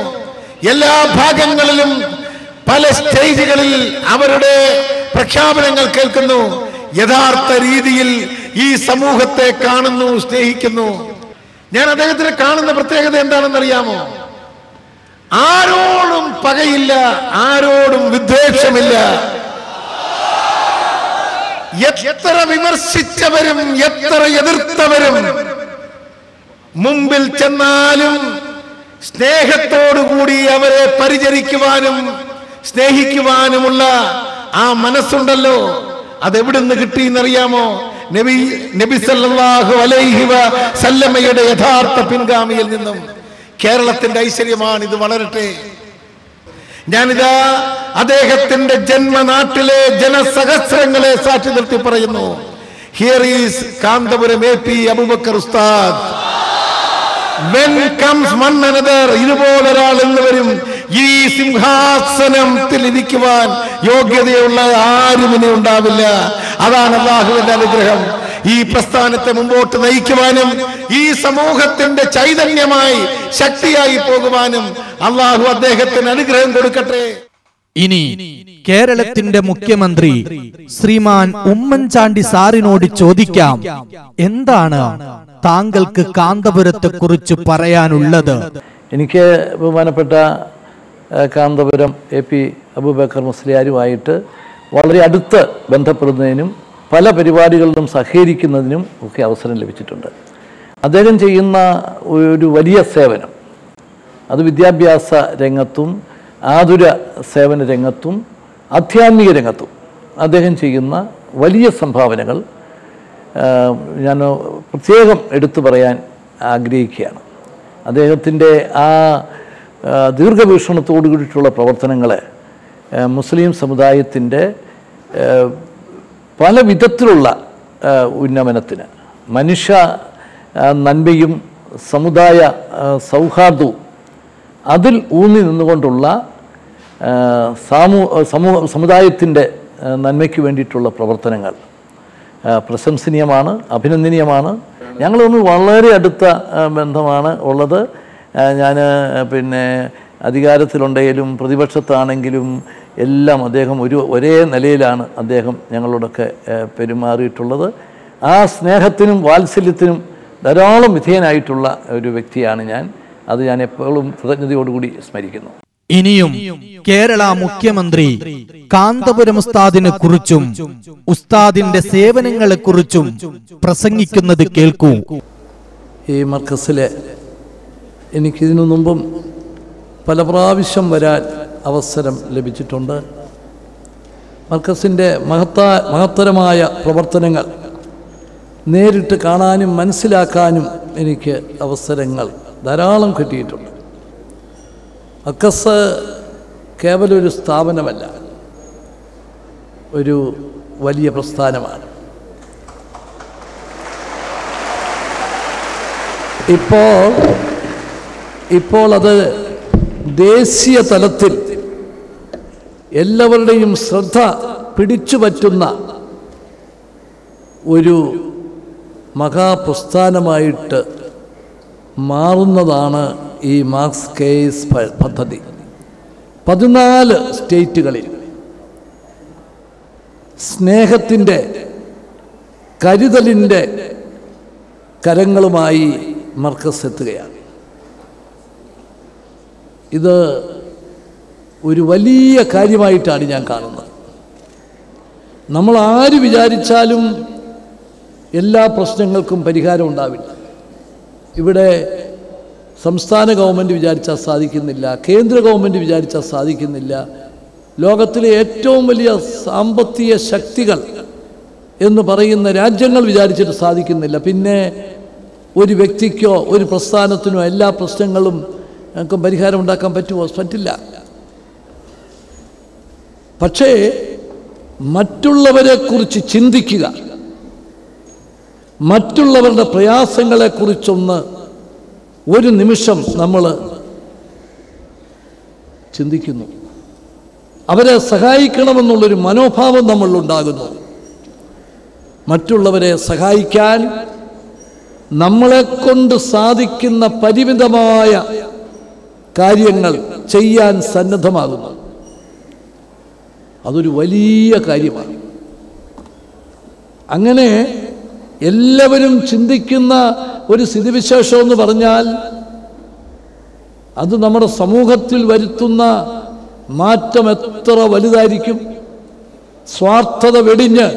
എല്ലാ ഭാഗങ്ങളിലും പല സ്റ്റേജുകളിൽ അവരുടെ പ്രഖ്യാപനങ്ങൾ കേൾക്കുന്നു. യഥാർത്ഥ രീതിയിൽ ഈ സമൂഹത്തെ കാണുന്നു, സ്നേഹിക്കുന്നു. ഞാൻ അദ്ദേഹത്തിന് കാണുന്ന പ്രത്യേകത എന്താണെന്നറിയാമോ? ആരോടും പകയില്ല, ആരോടും വിദ്വേഷമില്ല. എത്ര വിമർശിച്ചവരും എത്ര എതിർത്തവരും മുമ്പിൽ ചെന്നാലും സ്നേഹത്തോടുകൂടി അവരെ പരിചരിക്കുവാനും സ്നേഹിക്കുവാനുമുള്ള ആ മനസ്സുണ്ടല്ലോ, അതെവിടുന്ന് കിട്ടിയെന്നറിയാമോ? നബി സല്ലല്ലാഹു അലൈഹി വസല്ലമയുടെ യഥാർത്ഥ പിൻഗാമിയിൽ നിന്നും. കേരളത്തിന്റെ ഐശ്വര്യമാണ് ഇത്. വളരട്ടെ. ഞാനിതാ അദ്ദേഹത്തിന്റെ ജന്മനാട്ടിലെ ജനസഹസ്രങ്ങളെ സാക്ഷി നിർത്തി പറയുന്നു. Here is Kanthapuram AP Aboobacker ഉസ്താദ്. When comes one another, ഇതുപോലൊരാൾ എന്ന് വരും. ഈ സിംഹാസനത്തിൽ ഇരിക്കുവാൻ യോഗ്യതയുള്ള ആരും ഇനി ഉണ്ടാവില്ല. അതാണ് അല്ലാഹുവിന്റെ അനുഗ്രഹം. ഈ പ്രസ്ഥാനത്തെ മുമ്പോട്ട് നയിക്കുവാനും ഈ സമൂഹത്തിന്റെ ചൈതന്യമായി ശക്തിയായി പോകുവാനും അല്ലാഹു അദ്ദേഹത്തിന് അനുഗ്രഹം കൊടുക്കട്ടെ. ഇനി കേരളത്തിന്റെ മുഖ്യമന്ത്രി ശ്രീമാൻ ഉമ്മൻചാണ്ടി സാറിനോട് ചോദിക്കാം, എന്താണ് താങ്കൾക്ക് കാന്തപുരത്തെ കുറിച്ച് പറയാനുള്ളത്? എനിക്ക് ബഹുമാനപ്പെട്ട കാന്തപുരം AP അബൂബക്കർ മുസ്ലിയാരുമായിട്ട് വളരെ അടുത്ത് ബന്ധപ്പെടുന്നതിനും പല പരിപാടികളിലും സഹകരിക്കുന്നതിനും ഒക്കെ അവസരം ലഭിച്ചിട്ടുണ്ട്. അദ്ദേഹം ചെയ്യുന്ന ഒരു വലിയ സേവനം, അത് വിദ്യാഭ്യാസ രംഗത്തും ആതുര സേവന രംഗത്തും ആധ്യാത്മിക രംഗത്തും അദ്ദേഹം ചെയ്യുന്ന വലിയ സംഭാവനകൾ ഞാൻ പ്രത്യേകം എടുത്തു പറയാൻ ആഗ്രഹിക്കുകയാണ്. അദ്ദേഹത്തിൻ്റെ ആ ദീർഘവീക്ഷണത്തോടു കൂടിയിട്ടുള്ള പ്രവർത്തനങ്ങളെ മുസ്ലിം സമുദായത്തിൻ്റെ പല വിധത്തിലുള്ള ഉന്നമനത്തിന്, മനുഷ്യ നന്മയും സമുദായ സൗഹാർദ്ദവും അതിൽ ഊന്നി നിന്നുകൊണ്ടുള്ള സമുദായത്തിൻ്റെ നന്മയ്ക്ക് വേണ്ടിയിട്ടുള്ള പ്രവർത്തനങ്ങൾ പ്രശംസനീയമാണ്, അഭിനന്ദനീയമാണ്. ഞങ്ങൾ തമ്മിൽ വളരെ അടുത്ത ബന്ധമാണ് ഉള്ളത്. ഞാൻ അധികാരത്തിലുണ്ടെങ്കിലും പ്രതിപക്ഷത്താണെങ്കിലും എല്ലാം അദ്ദേഹം ഒരേ നിലയിലാണ് അദ്ദേഹം ഞങ്ങളോടൊക്കെ പെരുമാറിയിട്ടുള്ളത്. ആ സ്നേഹത്തിനും വാത്സല്യത്തിനും ധാരാളം വിധേയനായിട്ടുള്ള ഒരു വ്യക്തിയാണ് ഞാൻ. അത് ഞാൻ എപ്പോഴും കൃതജ്ഞതയോടുകൂടി സ്മരിക്കുന്നു. ഇനിയും കേരള മുഖ്യമന്ത്രി കാന്തപുരം ഉസ്താദിനെ കുറിച്ചും ഉസ്താദിന്റെ സേവനങ്ങളെ കുറിച്ചും പ്രസംഗിക്കുന്നത് കേൾക്കൂ. ഈ മർക്കസിലെ എനിക്കിതിനു മുമ്പും പല പ്രാവശ്യം വരാൻ അവസരം ലഭിച്ചിട്ടുണ്ട്. മർക്കസിൻ്റെ മഹത്തരമായ പ്രവർത്തനങ്ങൾ നേരിട്ട് കാണാനും മനസ്സിലാക്കാനും എനിക്ക് അവസരങ്ങൾ ധാരാളം കിട്ടിയിട്ടുണ്ട്. മർക്കസ് കേവലം ഒരു സ്ഥാപനമല്ല, ഒരു വലിയ പ്രസ്ഥാനമാണ്. ഇപ്പോൾ അത് ദേശീയ തലത്തിൽ എല്ലാവരുടെയും ശ്രദ്ധ പിടിച്ചു പറ്റുന്ന ഒരു മഹാപ്രസ്ഥാനമായിട്ട് മാറുന്നതാണ് ഈ മാർക്സ് കേസ് പദ്ധതി. 14 സ്റ്റേറ്റുകളിൽ സ്നേഹത്തിൻ്റെ കരുതലിൻ്റെ കരങ്ങളുമായി മർക്കസ് എത്തുകയാണ്. ഇത് ഒരു വലിയ കാര്യമായിട്ടാണ് ഞാൻ കാണുന്നത്. നമ്മൾ ആര് വിചാരിച്ചാലും എല്ലാ പ്രശ്നങ്ങൾക്കും പരിഹാരം ഉണ്ടാവില്ല. ഇവിടെ സംസ്ഥാന ഗവൺമെൻറ് വിചാരിച്ചാൽ സാധിക്കുന്നില്ല, കേന്ദ്ര ഗവൺമെൻറ് വിചാരിച്ചാൽ സാധിക്കുന്നില്ല, ലോകത്തിലെ ഏറ്റവും വലിയ സാമ്പത്തിക ശക്തികൾ എന്ന് പറയുന്ന രാജ്യങ്ങൾ വിചാരിച്ചിട്ട് സാധിക്കുന്നില്ല. പിന്നെ ഒരു വ്യക്തിക്കോ ഒരു പ്രസ്ഥാനത്തിനോ എല്ലാ പ്രശ്നങ്ങളും ഞങ്ങൾക്ക് പരിഹാരം ഉണ്ടാക്കാൻ പറ്റുമോ? പറ്റില്ല. പക്ഷേ മറ്റുള്ളവരെക്കുറിച്ച് ചിന്തിക്കുക, മറ്റുള്ളവരുടെ പ്രയാസങ്ങളെക്കുറിച്ചൊന്ന് ഒരു നിമിഷം നമ്മൾ ചിന്തിക്കുന്നു, അവരെ സഹായിക്കണമെന്നുള്ളൊരു മനോഭാവം നമ്മളിലുണ്ടാകുന്നു. മറ്റുള്ളവരെ സഹായിക്കാൻ നമ്മളെക്കൊണ്ട് സാധിക്കുന്ന പരിമിതമായ കാര്യങ്ങൾ ചെയ്യാൻ സന്നദ്ധമാകുന്നു. അതൊരു വലിയ കാര്യമാണ്. അങ്ങനെ എല്ലാവരും ചിന്തിക്കുന്ന ഒരു സ്ഥിതിവിശേഷം എന്ന് പറഞ്ഞാൽ അത് നമ്മുടെ സമൂഹത്തിൽ വരുത്തുന്ന മാറ്റം എത്ര വലുതായിരിക്കും. സ്വാർത്ഥത വെടിഞ്ഞ്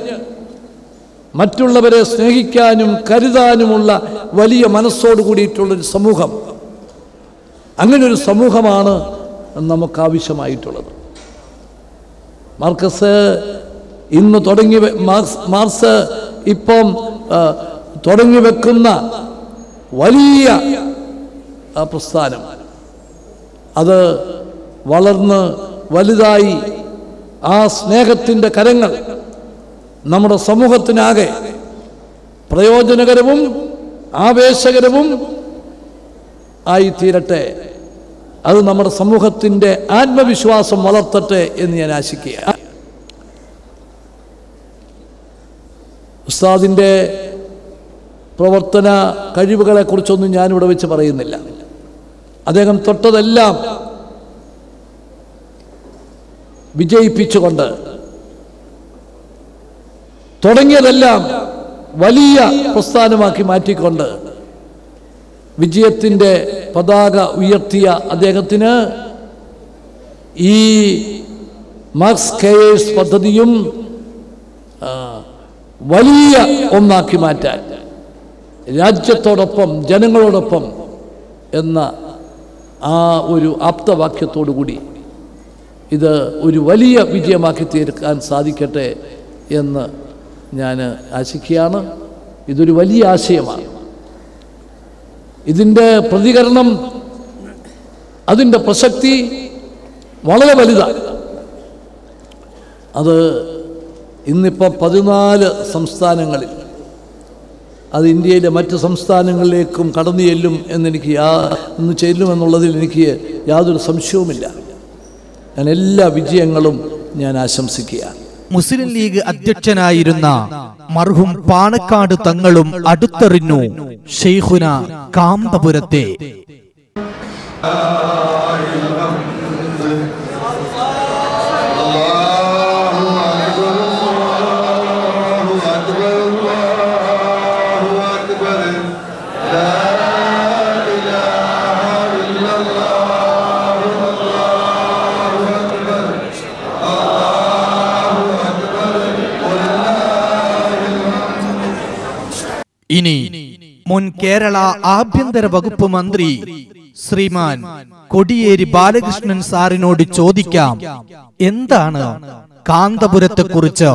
മറ്റുള്ളവരെ സ്നേഹിക്കാനും കരുതാനുമുള്ള വലിയ മനസ്സോട് കൂടിയിട്ടുള്ളൊരു സമൂഹം, അങ്ങനൊരു സമൂഹമാണ് നമുക്കാവശ്യമായിട്ടുള്ളത്. മാർക്സ് ഇന്ന് മാർക്സ് ഇപ്പം തുടങ്ങി വെക്കുന്ന വലിയ പ്രസ്ഥാനം അത് വളർന്ന് വലുതായി ആ സ്നേഹത്തിൻ്റെ കരങ്ങൾ നമ്മുടെ സമൂഹത്തിനാകെ പ്രയോജനകരവും ആവേശകരവും ആയിത്തീരട്ടെ. അത് നമ്മുടെ സമൂഹത്തിൻ്റെ ആത്മവിശ്വാസം വളർത്തട്ടെ എന്ന് ഞാൻ ആശിക്കുകയാണ്. ഉസ്താദിൻ്റെ പ്രവർത്തന കഴിവുകളെക്കുറിച്ചൊന്നും ഞാനിവിടെ വെച്ച് പറയുന്നില്ല. അദ്ദേഹം തൊട്ടതെല്ലാം വിജയിപ്പിച്ചുകൊണ്ട് തുടങ്ങിയതെല്ലാം വലിയ പ്രസ്ഥാനമാക്കി മാറ്റിക്കൊണ്ട് വിജയത്തിൻ്റെ പതാക ഉയർത്തിയ അദ്ദേഹത്തിന് ഈ മാർക്സ് കേസ് പദ്ധതിയും വലിയ ഒന്നാക്കി മാറ്റാൻ, രാജ്യത്തോടൊപ്പം ജനങ്ങളോടൊപ്പം എന്ന ആ ഒരു ആപ്തവാക്യത്തോടു കൂടി ഇത് ഒരു വലിയ വിജയമാക്കി തീർക്കാൻ സാധിക്കട്ടെ എന്ന് ഞാൻ ആശിക്കുകയാണ്. ഇതൊരു വലിയ ആശയമാണ്. ഇതിൻ്റെ പ്രതികരണം, അതിൻ്റെ പ്രസക്തി വളരെ വലുതാണ്. അത് ഇന്നിപ്പോൾ 14 സംസ്ഥാനങ്ങളിൽ, അത് ഇന്ത്യയിലെ മറ്റ് സംസ്ഥാനങ്ങളിലേക്കും കടന്നു ചെല്ലും എന്ന് ചെല്ലുമെന്നുള്ളതിൽ എനിക്ക് യാതൊരു സംശയവുമില്ല. ഞാൻ എല്ലാ വിജയങ്ങളും ഞാൻ ആശംസിക്കുകയാണ്. മുസ്ലിം ലീഗ് അധ്യക്ഷനായിരുന്ന മർഹൂം പാണക്കാട് തങ്ങളും അടുത്തെറിഞ്ഞു ഷെയ്ഖുന കാന്തപുരത്തെ. ഇനി മുൻ കേരള ആഭ്യന്തര വകുപ്പ് മന്ത്രി ശ്രീമാൻ കൊടിയേരി ബാലകൃഷ്ണൻ സാറിനോട് ചോദിക്കാം, എന്താണ് കാന്തപുരത്തെ കുറിച്ച്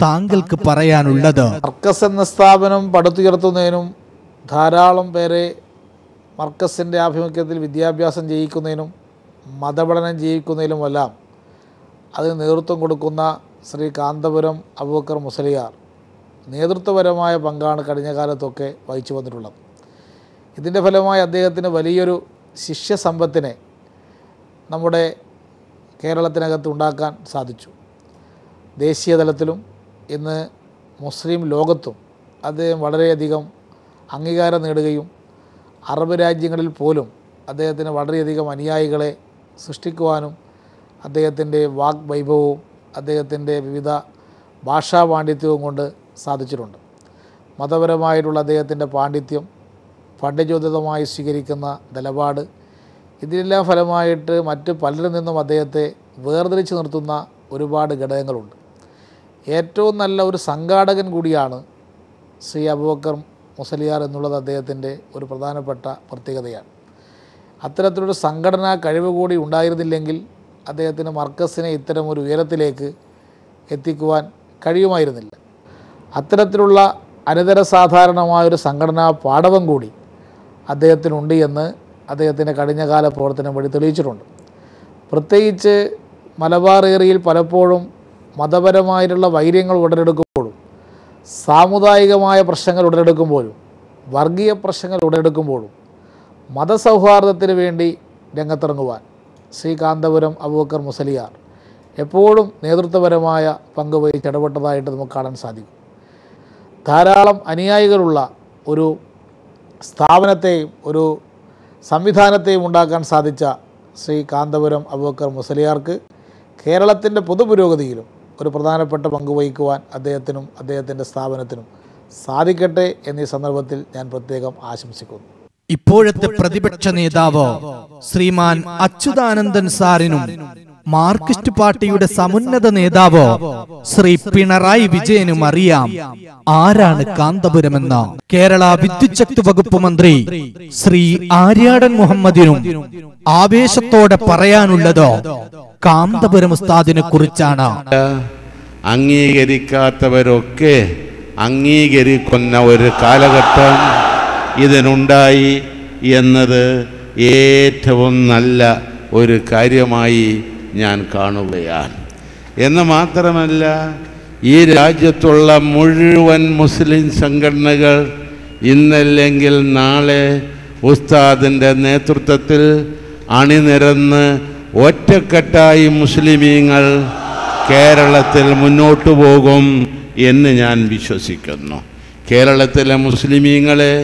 താങ്കൾക്ക് പറയാനുള്ളത്? മർക്കസ് എന്ന സ്ഥാപനം പടുത്തുയർത്തുന്നതിനും ധാരാളം പേരെ മർക്കസിൻ്റെ ആഭിമുഖ്യത്തിൽ വിദ്യാഭ്യാസം ചെയ്യിക്കുന്നതിനും മതപഠനം ചെയ്യിക്കുന്നതിനുമെല്ലാം അതിന് നേതൃത്വം കൊടുക്കുന്ന ശ്രീ കാന്തപുരം അബൂബക്കർ മുസ്ലിയാർ നേതൃത്വപരമായ പങ്കാണ് കഴിഞ്ഞ കാലത്തൊക്കെ വഹിച്ചു വന്നിട്ടുള്ളത്. ഇതിൻ്റെ ഫലമായി അദ്ദേഹത്തിന് വലിയൊരു ശിഷ്യസമ്പത്തിനെ നമ്മുടെ കേരളത്തിനകത്ത് ഉണ്ടാക്കാൻ സാധിച്ചു. ദേശീയ തലത്തിലും ഇന്ന് മുസ്ലിം ലോകത്തും അദ്ദേഹം വളരെയധികം അംഗീകാരം നേടുകയും അറബ് രാജ്യങ്ങളിൽ പോലും അദ്ദേഹത്തിന് വളരെയധികം അനുയായികളെ സൃഷ്ടിക്കുവാനും അദ്ദേഹത്തിൻ്റെ വാഗ് വൈഭവവും അദ്ദേഹത്തിൻ്റെ വിവിധ ഭാഷാ പാണ്ഡിത്യവും കൊണ്ട് സാധിച്ചിട്ടുണ്ട്. മതപരമായിട്ടുള്ള അദ്ദേഹത്തിൻ്റെ പാണ്ഡിത്യം, പണ്ഡിതോചിതമായി സ്വീകരിക്കുന്ന നിലപാട്, ഇതിനെല്ലാം ഫലമായിട്ട് മറ്റ് പലരിൽ നിന്നും അദ്ദേഹത്തെ വേർതിരിച്ച് നിർത്തുന്ന ഒരുപാട് ഘടകങ്ങളുണ്ട്. ഏറ്റവും നല്ല ഒരു സംഘാടകൻ കൂടിയാണ് ശ്രീ അബൂബക്കർ മുസ്ലിയാർ എന്നുള്ളത് അദ്ദേഹത്തിൻ്റെ ഒരു പ്രധാനപ്പെട്ട പ്രത്യേകതയാണ്. അത്തരത്തിലൊരു സംഘടനാ കഴിവ് കൂടി ഉണ്ടായിരുന്നില്ലെങ്കിൽ അദ്ദേഹത്തിന് മർക്കസിനെ ഇത്തരം ഒരു ഉയരത്തിലേക്ക് എത്തിക്കുവാൻ കഴിയുമായിരുന്നില്ല. അത്തരത്തിലുള്ള അനിതരസാധാരണമായൊരു സംഘടനാ പാടവം കൂടി അദ്ദേഹത്തിനുണ്ട് എന്ന് അദ്ദേഹത്തിൻ്റെ കഴിഞ്ഞകാല പ്രവർത്തനം വഴി തെളിയിച്ചിട്ടുണ്ട്. പ്രത്യേകിച്ച് മലബാർ ഏരിയയിൽ പലപ്പോഴും മതപരമായിട്ടുള്ള വൈര്യങ്ങൾ ഉടലെടുക്കുമ്പോഴും സാമുദായികമായ പ്രശ്നങ്ങൾ ഉടലെടുക്കുമ്പോഴും വർഗീയ പ്രശ്നങ്ങൾ ഉടലെടുക്കുമ്പോഴും മതസൗഹാർദ്ദത്തിന് വേണ്ടി രംഗത്തിറങ്ങുവാൻ ശ്രീ കാന്തപുരം അബൂബക്കർ മുസ്ലിയാർ എപ്പോഴും നേതൃത്വപരമായ പങ്ക് വഹിച്ച് ഇടപെട്ടതായിട്ട് നമുക്ക് കാണാൻ സാധിക്കും. ധാരാളം അനുയായികളുള്ള ഒരു സ്ഥാപനത്തെയും ഒരു സംവിധാനത്തെയും ഉണ്ടാക്കാൻ സാധിച്ച ശ്രീ കാന്തപുരം അബൂബക്കർ മുസ്ലിയാർക്ക് കേരളത്തിൻ്റെ പൊതുപുരോഗതിയിലും ഒരു പ്രധാനപ്പെട്ട പങ്ക് വഹിക്കുവാൻ അദ്ദേഹത്തിനും അദ്ദേഹത്തിൻ്റെ സ്ഥാപനത്തിനും സാധിക്കട്ടെ എന്നീ സന്ദർഭത്തിൽ ഞാൻ പ്രത്യേകം ആശംസിക്കുന്നു. ഇപ്പോഴത്തെ പ്രതിപക്ഷ നേതാവ് ശ്രീമാൻ അച്യുതാനന്ദൻ സാറിനും മാർക്സിസ്റ്റ് പാർട്ടിയുടെ സമുന്നത നേതാവ് ശ്രീ പിണറായി വിജയനും അറിയാം ആരാണ് കാന്തപുരമെന്ന്. കേരള വിദ്യുച്ഛക്തി വകുപ്പ് മന്ത്രി ശ്രീ ആര്യാടൻ മുഹമ്മദിനും ആവേശത്തോടെ പറയാനുള്ളത് കാന്തപുരം ഉസ്താദിനെ കുറിച്ചാണ്. അംഗീകരിക്കാത്തവരൊക്കെ അംഗീകരിക്കുന്ന ഒരു കാലഘട്ടം ഇതിനുണ്ടായി എന്നത് ഏറ്റവും നല്ല ഒരു കാര്യമായി ഞാൻ കാണുകയാണ്. എന്ന് മാത്രമല്ല, ഈ രാജ്യത്തുള്ള മുഴുവൻ മുസ്ലിം സംഘടനകൾ ഇന്നല്ലെങ്കിൽ നാളെ ഉസ്താദിൻ്റെ നേതൃത്വത്തിൽ അണിനിരന്ന് ഒറ്റക്കെട്ടായി മുസ്ലിമീങ്ങൾ കേരളത്തിൽ മുന്നോട്ടു പോകും എന്ന് ഞാൻ വിശ്വസിക്കുന്നു. കേരളത്തിലെ മുസ്ലിമീങ്ങളെ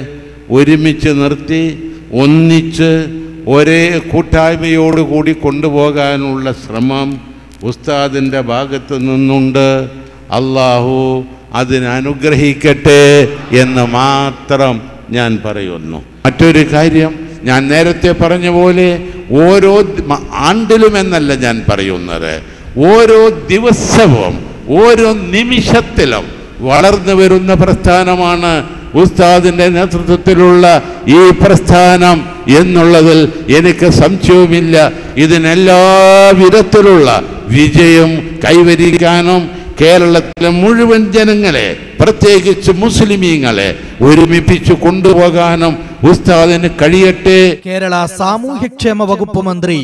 ഒരുമിച്ച് നിർത്തി ഒന്നിച്ച് ഒരേ കൂട്ടായ്മയോടുകൂടി കൊണ്ടുപോകാനുള്ള ശ്രമം ഉസ്താദിൻ്റെ ഭാഗത്ത് നിന്നുണ്ട്. അള്ളാഹു അതിനനുഗ്രഹിക്കട്ടെ എന്ന് മാത്രം ഞാൻ പറയുന്നു. മറ്റൊരു കാര്യം, ഞാൻ നേരത്തെ പറഞ്ഞ പോലെ ഓരോ ആണ്ടിലുമെന്നല്ല ഞാൻ പറയുന്നത്, ഓരോ ദിവസവും ഓരോ നിമിഷത്തിലും വളർന്നു വരുന്ന പ്രസ്ഥാനമാണ് ഉസ്താദിൻ്റെ നേതൃത്വത്തിലുള്ള ഈ പ്രസ്ഥാനം എന്നുള്ളതിൽ എനിക്ക് സംശയവുമില്ല. ഇതിനെല്ലാ വിധത്തിലുള്ള വിജയം കൈവരിക്കാനും കേരളത്തിലെ മുഴുവൻ ജനങ്ങളെ, പ്രത്യേകിച്ച് മുസ്ലിമീങ്ങളെ ഒരുമിപ്പിച്ചു കൊണ്ടുപോകാനും ഉസ്താദിന് കഴിയട്ടെ. കേരള സാമൂഹ്യക്ഷേമ വകുപ്പ് മന്ത്രി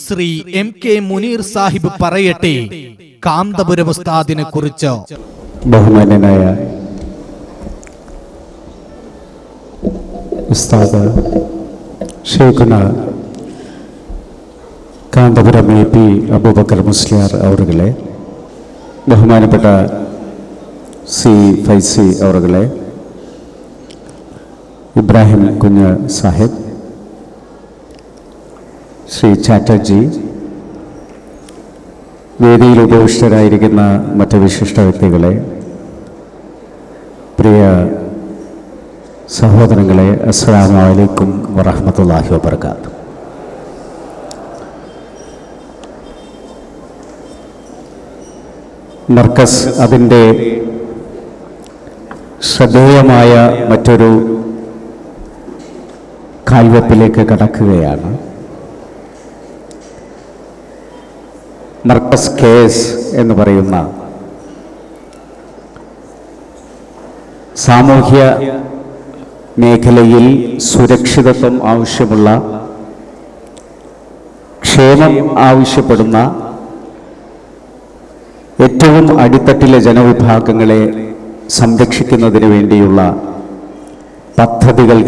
ശ്രീ MK മുനീർ സാഹിബ് പറയട്ടെ കാന്തപുരം ഉസ്താദിനെ കുറിച്ച്. ബഹുമാന്യനായ ഉസ്താദ് ഷെയ്ഖുന കാന്തപുരം AP അബൂബക്കർ മുസ്ലിയാർ അവറുകളെ, ബഹുമാനപ്പെട്ട സി ഫൈസി അവറുകളെ, ഇബ്രാഹിം കുഞ്ഞ് സാഹിബ്, ശ്രീ ചാറ്റർജി, വേദിയിൽ ഉപവിഷ്ടരായിരിക്കുന്ന മറ്റ് വിശിഷ്ട വ്യക്തികളെ, പ്രിയ സഹോദരങ്ങളെ, അസ്സലാമു അലൈക്കും വറഹ്മത്തുള്ളാഹി വബറകാതുഹു. മർക്കസ് അതിൻ്റെ ശ്രദ്ധേയമായ മറ്റൊരു കാൽവെപ്പിലേക്ക് കടക്കുകയാണ്. മർക്കസ് KS എന്ന് പറയുന്ന സാമൂഹ്യ മേഖലയിൽ സുരക്ഷിതത്വം ആവശ്യമുള്ള, ക്ഷേമം ആവശ്യപ്പെടുന്ന ഏറ്റവും അടിത്തട്ടിലെ ജനവിഭാഗങ്ങളെ സംരക്ഷിക്കുന്നതിന് വേണ്ടിയുള്ള പദ്ധതികൾ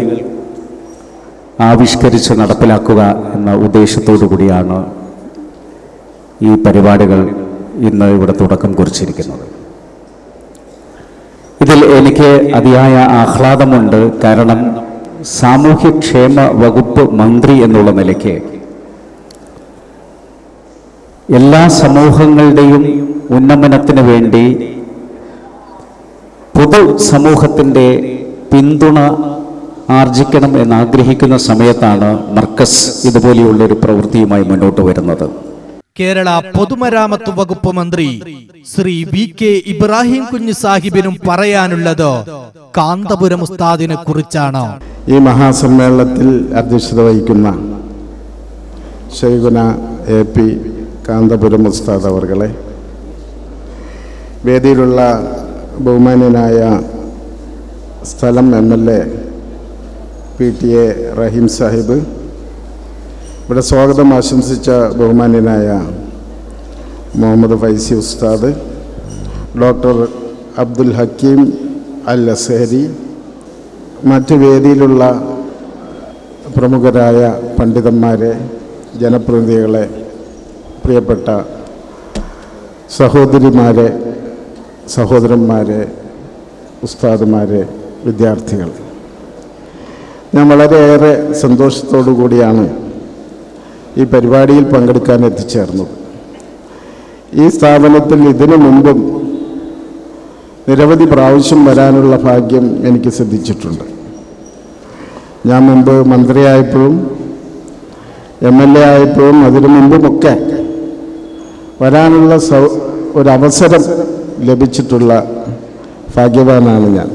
ആവിഷ്കരിച്ച് നടപ്പിലാക്കുക എന്ന ഉദ്ദേശത്തോടു കൂടിയാണ് ഈ പരിപാടികൾ ഇന്ന് ഇവിടെ തുടക്കം കുറിച്ചിരിക്കുന്നത്. ഇതിൽ എനിക്ക് അതിയായ ആഹ്ലാദമുണ്ട്. കാരണം സാമൂഹ്യക്ഷേമ വകുപ്പ് മന്ത്രി എന്നുള്ള നിലയ്ക്ക് എല്ലാ സമൂഹങ്ങളുടെയും ഉന്നമനത്തിന് വേണ്ടി പൊതു സമൂഹത്തിൻ്റെ പിന്തുണ ആർജിക്കണം എന്നാഗ്രഹിക്കുന്ന സമയത്താണ് മർക്കസ് ഇതുപോലെയുള്ളൊരു പ്രവൃത്തിയുമായി മുന്നോട്ട് വരുന്നത്. കേരള പൊതുമരാമത്ത് വകുപ്പ് മന്ത്രി ശ്രീ VK ഇബ്രാഹിം കുഞ്ഞ് സാഹിബിനും പറയാനുള്ളത് കാന്തപുരം ഉസ്താദിനെ കുറിച്ചാണ്. ഈ മഹാസമ്മേളനത്തിൽ അധ്യക്ഷത വഹിക്കുന്ന ശൈഖുന AP കാന്തപുരം ഉസ്താദ് അവർകളെ, വേദിയിലുള്ള ബഹുമാന്യനായ സ്ഥലം MLA PTA റഹീം സാഹിബ്, ഇവിടെ സ്വാഗതം ആശംസിച്ച ബഹുമാന്യനായ മുഹമ്മദ് ഫൈസി ഉസ്താദ്, ഡോക്ടർ അബ്ദുൽ ഹക്കീം അൽ അസ്ഹരി, മറ്റ് വേദിയിലുള്ള പ്രമുഖരായ പണ്ഡിതന്മാരെ, ജനപ്രതിനിധികളെ, പ്രിയപ്പെട്ട സഹോദരിമാരെ, സഹോദരന്മാരെ, ഉസ്താദുമാരെ, വിദ്യാർത്ഥികൾ, ഞാൻ വളരെയേറെ സന്തോഷത്തോടു കൂടിയാണ് ഈ പരിപാടിയിൽ പങ്കെടുക്കാൻ എത്തിച്ചേർന്നത്. ഈ സ്ഥാപനത്തിൽ ഇതിനു മുമ്പും നിരവധി പ്രാവശ്യം വരാനുള്ള ഭാഗ്യം എനിക്ക് സിദ്ധിച്ചിട്ടുണ്ട്. ഞാൻ മുമ്പ് മന്ത്രിയായപ്പോഴും MLA ആയപ്പോഴും അതിനു മുമ്പുമൊക്കെ വരാനുള്ള ഒരവസരം ലഭിച്ചിട്ടുള്ള ഭാഗ്യവാനാണ് ഞാൻ.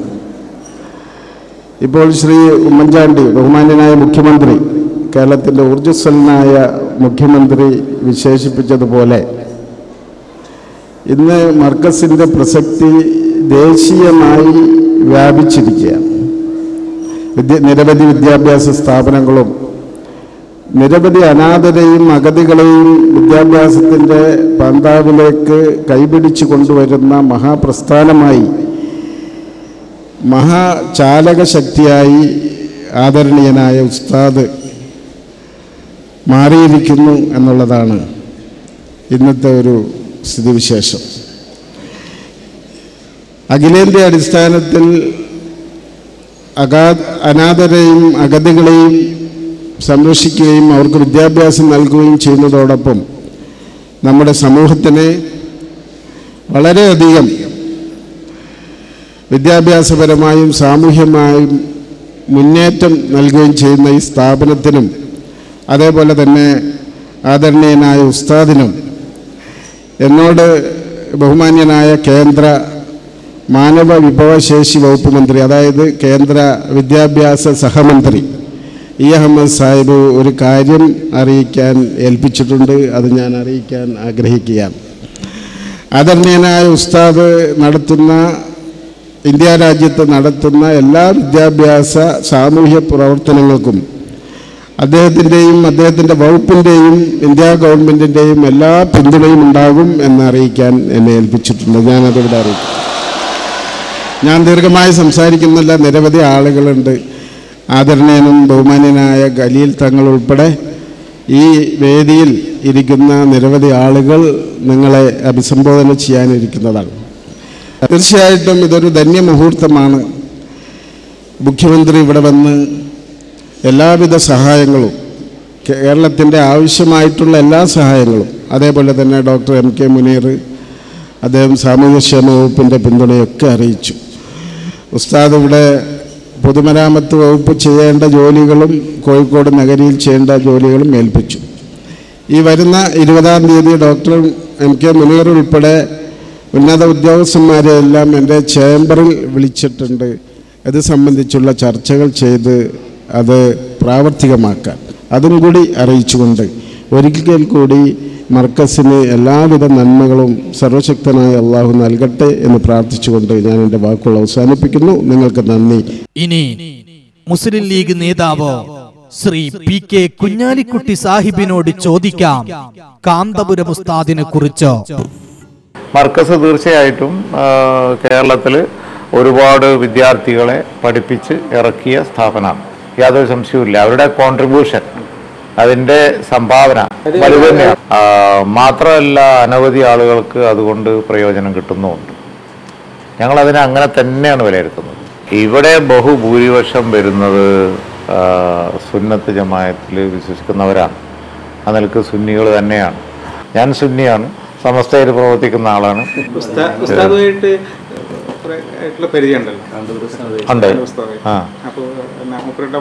ഇപ്പോൾ ശ്രീ ഉമ്മൻചാണ്ടി ബഹുമാന്യനായ മുഖ്യമന്ത്രി, കേരളത്തിൻ്റെ ഊർജ്ജസ്വലനായ മുഖ്യമന്ത്രി വിശേഷിപ്പിച്ചതുപോലെ ഇന്ന് മർക്കസിൻ്റെ പ്രസക്തി ദേശീയമായി വ്യാപിച്ചിരിക്കുകയാണ്. നിരവധി വിദ്യാഭ്യാസ സ്ഥാപനങ്ങളും നിരവധി അനാഥരെയും അഗതികളെയും വിദ്യാഭ്യാസത്തിൻ്റെ പന്താവിലേക്ക് കൈപിടിച്ചു കൊണ്ടുവരുന്ന മഹാപ്രസ്ഥാനമായി, മഹാചാലക ശക്തിയായി ആദരണീയനായ ഉസ്താദ് മാറിയിരിക്കുന്നു എന്നുള്ളതാണ് ഇന്നത്തെ ഒരു സ്ഥിതിവിശേഷം. അഖിലേന്ത്യാ അടിസ്ഥാനത്തിൽ അനാഥരെയും അഗതികളെയും സംരക്ഷിക്കുകയും അവർക്ക് വിദ്യാഭ്യാസം നൽകുകയും ചെയ്യുന്നതോടൊപ്പം നമ്മുടെ സമൂഹത്തിന് വളരെയധികം വിദ്യാഭ്യാസപരമായും സാമൂഹ്യമായും മുന്നേറ്റം നൽകുകയും ചെയ്യുന്ന ഈ സ്ഥാപനത്തിനും അതേപോലെ തന്നെ ആദരണീയനായ ഉസ്താദിനും എന്നോട് ബഹുമാന്യനായ കേന്ദ്ര മാനവ വിഭവശേഷി വകുപ്പ് മന്ത്രി, അതായത് കേന്ദ്ര വിദ്യാഭ്യാസ സഹമന്ത്രി അഹമ്മദ് സാഹിബ് ഒരു കാര്യം അറിയിക്കാൻ ഏൽപ്പിച്ചിട്ടുണ്ട്. അത് ഞാൻ അറിയിക്കാൻ ആഗ്രഹിക്കുകയാണ്. ആദരണീയനായ ഉസ്താദ് നടത്തുന്ന, ഇന്ത്യ രാജ്യത്ത് നടത്തുന്ന എല്ലാ വിദ്യാഭ്യാസ സാമൂഹ്യ പ്രവർത്തനങ്ങൾക്കും അദ്ദേഹത്തിൻ്റെയും അദ്ദേഹത്തിൻ്റെ വകുപ്പിൻ്റെയും ഇന്ത്യ ഗവൺമെൻറ്റിൻ്റെയും എല്ലാ പിന്തുണയും ഉണ്ടാകും എന്നറിയിക്കാൻ എന്നെ ഏൽപ്പിച്ചിട്ടുണ്ട്. ഞാനതിവിടെ അറിയിക്കും. ഞാൻ ദീർഘമായി സംസാരിക്കുന്നില്ല. നിരവധി ആളുകളുണ്ട്. ആദരണീയനും ബഹുമാന്യനായ ഖലീൽ തങ്ങൾ ഉൾപ്പെടെ ഈ വേദിയിൽ ഇരിക്കുന്ന നിരവധി ആളുകൾ നിങ്ങളെ അഭിസംബോധന ചെയ്യാനിരിക്കുന്നതാണ്. തീർച്ചയായിട്ടും ഇതൊരു ധന്യമുഹൂർത്തമാണ്. മുഖ്യമന്ത്രി ഇവിടെ വന്ന് എല്ലാവിധ സഹായങ്ങളും, കേരളത്തിൻ്റെ ആവശ്യമായിട്ടുള്ള എല്ലാ സഹായങ്ങളും, അതേപോലെ തന്നെ ഡോക്ടർ MK മുനീർ അദ്ദേഹം സാമൂഹ്യക്ഷേമ വകുപ്പിൻ്റെ പിന്തുണയൊക്കെ അറിയിച്ചു. ഉസ്താദ് ഇവിടെ പൊതുമരാമത്ത് വകുപ്പ് ചെയ്യേണ്ട ജോലികളും കോഴിക്കോട് നഗരിയിൽ ചെയ്യേണ്ട ജോലികളും ഏൽപ്പിച്ചു. ഈ വരുന്ന 20-ാം തീയതി ഡോക്ടർ MK മുനീർ ഉൾപ്പെടെ ഉന്നത ഉദ്യോഗസ്ഥന്മാരെ എല്ലാം എൻ്റെ ചേംബറിൽ വിളിച്ചിട്ടുണ്ട്. ഇത് സംബന്ധിച്ചുള്ള ചർച്ചകൾ ചെയ്ത് അത് പ്രാവർത്തികമാക്കാൻ, അതും കൂടി അറിയിച്ചുകൊണ്ട് ഒരിക്കൽ കൂടി മർക്കസിന് എല്ലാവിധ നന്മകളും സർവശക്തനായ അള്ളാഹു നൽകട്ടെ എന്ന് പ്രാർത്ഥിച്ചുകൊണ്ട് ഞാൻ എൻ്റെ വാക്കുകൾ അവസാനിപ്പിക്കുന്നു. നിങ്ങൾക്ക് നന്ദി. ഇനി മുസ്ലിം ലീഗ് നേതാവ് ശ്രീ PK കുഞ്ഞാലിക്കുട്ടി സാഹിബിനോട് ചോദിക്കാം കാന്തപുരം ഉസ്താദിനെ കുറിച്ച്. മർക്കസ് തീർച്ചയായിട്ടും കേരളത്തിൽ ഒരുപാട് വിദ്യാർത്ഥികളെ പഠിപ്പിച്ച് ഇറക്കിയ സ്ഥാപനമാണ്, യാതൊരു സംശയവുമില്ല. അവരുടെ കോൺട്രിബ്യൂഷൻ, അതിൻ്റെ സംഭാവന വലുത് തന്നെയാണ്. മാത്രമല്ല അനവധി ആളുകൾക്ക് അതുകൊണ്ട് പ്രയോജനം കിട്ടുന്നുമുണ്ട്. ഞങ്ങളതിനെ അങ്ങനെ തന്നെയാണ് വിലയിരുത്തുന്നത്. ഇവിടെ ബഹുഭൂരിപക്ഷം വരുന്നത് സുന്നത്ത് ജമാഅത്തിൽ വിശ്വസിക്കുന്നവരാണ്. ആ നിലക്ക് സുന്നികൾ തന്നെയാണ്. ഞാൻ സുന്നിയാണ്, സമസ്തയിൽ പ്രവർത്തിക്കുന്ന ആളാണ്.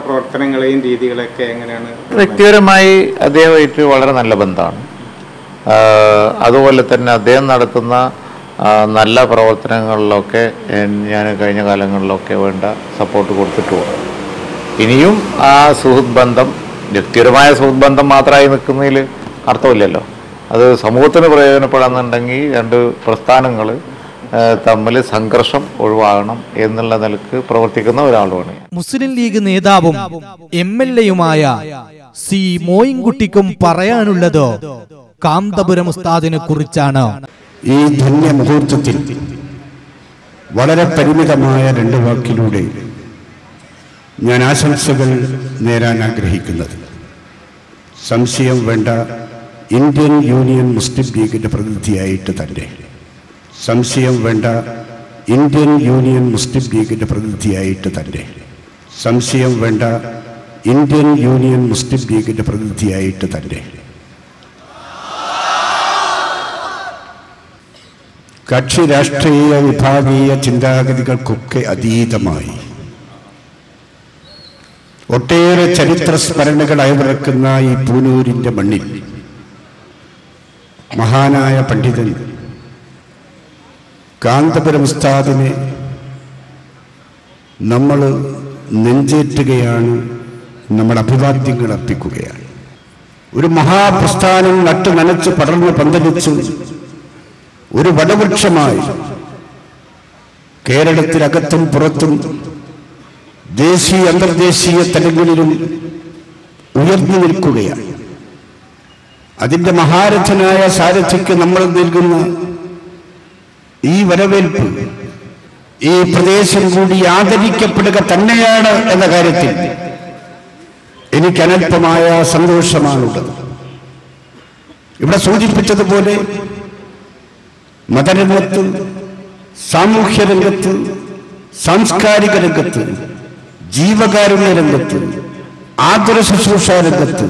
പ്രവർത്തനങ്ങളെയും രീതികളൊക്കെ എങ്ങനെയാണ്? വ്യക്തിപരമായി അദ്ദേഹമായിട്ട് വളരെ നല്ല ബന്ധമാണ്. അതുപോലെ തന്നെ അദ്ദേഹം നടത്തുന്ന നല്ല പ്രവർത്തനങ്ങളിലൊക്കെ ഞാൻ കഴിഞ്ഞ കാലങ്ങളിലൊക്കെ വേണ്ട സപ്പോർട്ട് കൊടുത്തിട്ടുമുണ്ട്. ഇനിയും ആ സുഹൃത്ത് ബന്ധം, വ്യക്തിപരമായ സുഹൃത്ത് ബന്ധം മാത്രമായി നിൽക്കുന്നതിൽ അർത്ഥമില്ലല്ലോ. അത് സമൂഹത്തിന് പ്രയോജനപ്പെടാന്നുണ്ടെങ്കിൽ രണ്ട് പ്രസ്ഥാനങ്ങൾ തമ്മിൽ സംഘർഷം ഒഴിവാകണം എന്നുള്ള നിലക്ക് പ്രവർത്തിക്കുന്ന ഒരാളുമാണ്. മുസ്ലിം ലീഗ് നേതാവും MLA-യുമായ സി മോയിൻകുട്ടിക്കും പറയാനുള്ളത് കാന്തപുരം ഉസ്താദിനെ കുറിച്ചാണ്. ഈ ധന്യ മുഹൂർത്തത്തിൽ വളരെ പരിമിതമായ 2 വാക്കിലൂടെ ഞാൻ ആശംസകൾ നേരാൻ ആഗ്രഹിക്കുന്നത്, സംശയം വേണ്ട, ഇന്ത്യൻ യൂണിയൻ മുസ്ലിം ലീഗിൻ്റെ പ്രതിനിധിയായിട്ട് തന്നെ. സംശയം വേണ്ട, ഇന്ത്യൻ യൂണിയൻ മുസ്ലിം ലീഗിൻ്റെ പ്രതിനിധിയായിട്ട് തന്നെ. സംശയം വേണ്ട, ഇന്ത്യൻ യൂണിയൻ മുസ്ലിം ലീഗിൻ്റെ പ്രതിനിധിയായിട്ട് തന്നെ. കക്ഷി രാഷ്ട്രീയ വിഭാഗീയ ചിന്താഗതികൾക്കൊക്കെ അതീതമായി ഒട്ടേറെ ചരിത്ര സ്മരണകൾ അയവിറക്കുന്ന ഈ പൂനൂരിൻ്റെ മണ്ണിൽ മഹാനായ പണ്ഡിതൻ കാന്തപുരം ഉസ്താദിനെ നമ്മൾ നെഞ്ചേറ്റുകയാണ്, നമ്മൾ അഭിവാദ്യങ്ങൾ അർപ്പിക്കുകയാണ്. ഒരു മഹാപ്രസ്ഥാനം നട്ടു നനച്ച് പടർന്ന് പന്തലിച്ച് ഒരു വടവൃക്ഷമായി കേരളത്തിലകത്തും പുറത്തും ദേശീയ അന്തർദേശീയ തലങ്ങളിലും ഉയർന്നു നിൽക്കുകയാണ്. അതിൻ്റെ മഹാരഥനായ സാരഥിക്ക് നമ്മൾ നൽകുന്ന ഈ വരവേൽപ്പ് ഈ പ്രദേശം കൂടി ആദരിക്കപ്പെടുക തന്നെയാണ് എന്ന കാര്യത്തിൽ എനിക്ക് അനൽപമായ സന്തോഷമാണുള്ളത്. ഇവിടെ സൂചിപ്പിച്ചതുപോലെ മതരംഗത്ത്, സാമൂഹ്യ രംഗത്ത്, സാംസ്കാരിക രംഗത്ത്, ജീവകാരുണ്യ രംഗത്ത്, ആതുര ശുശ്രൂഷ രംഗത്ത്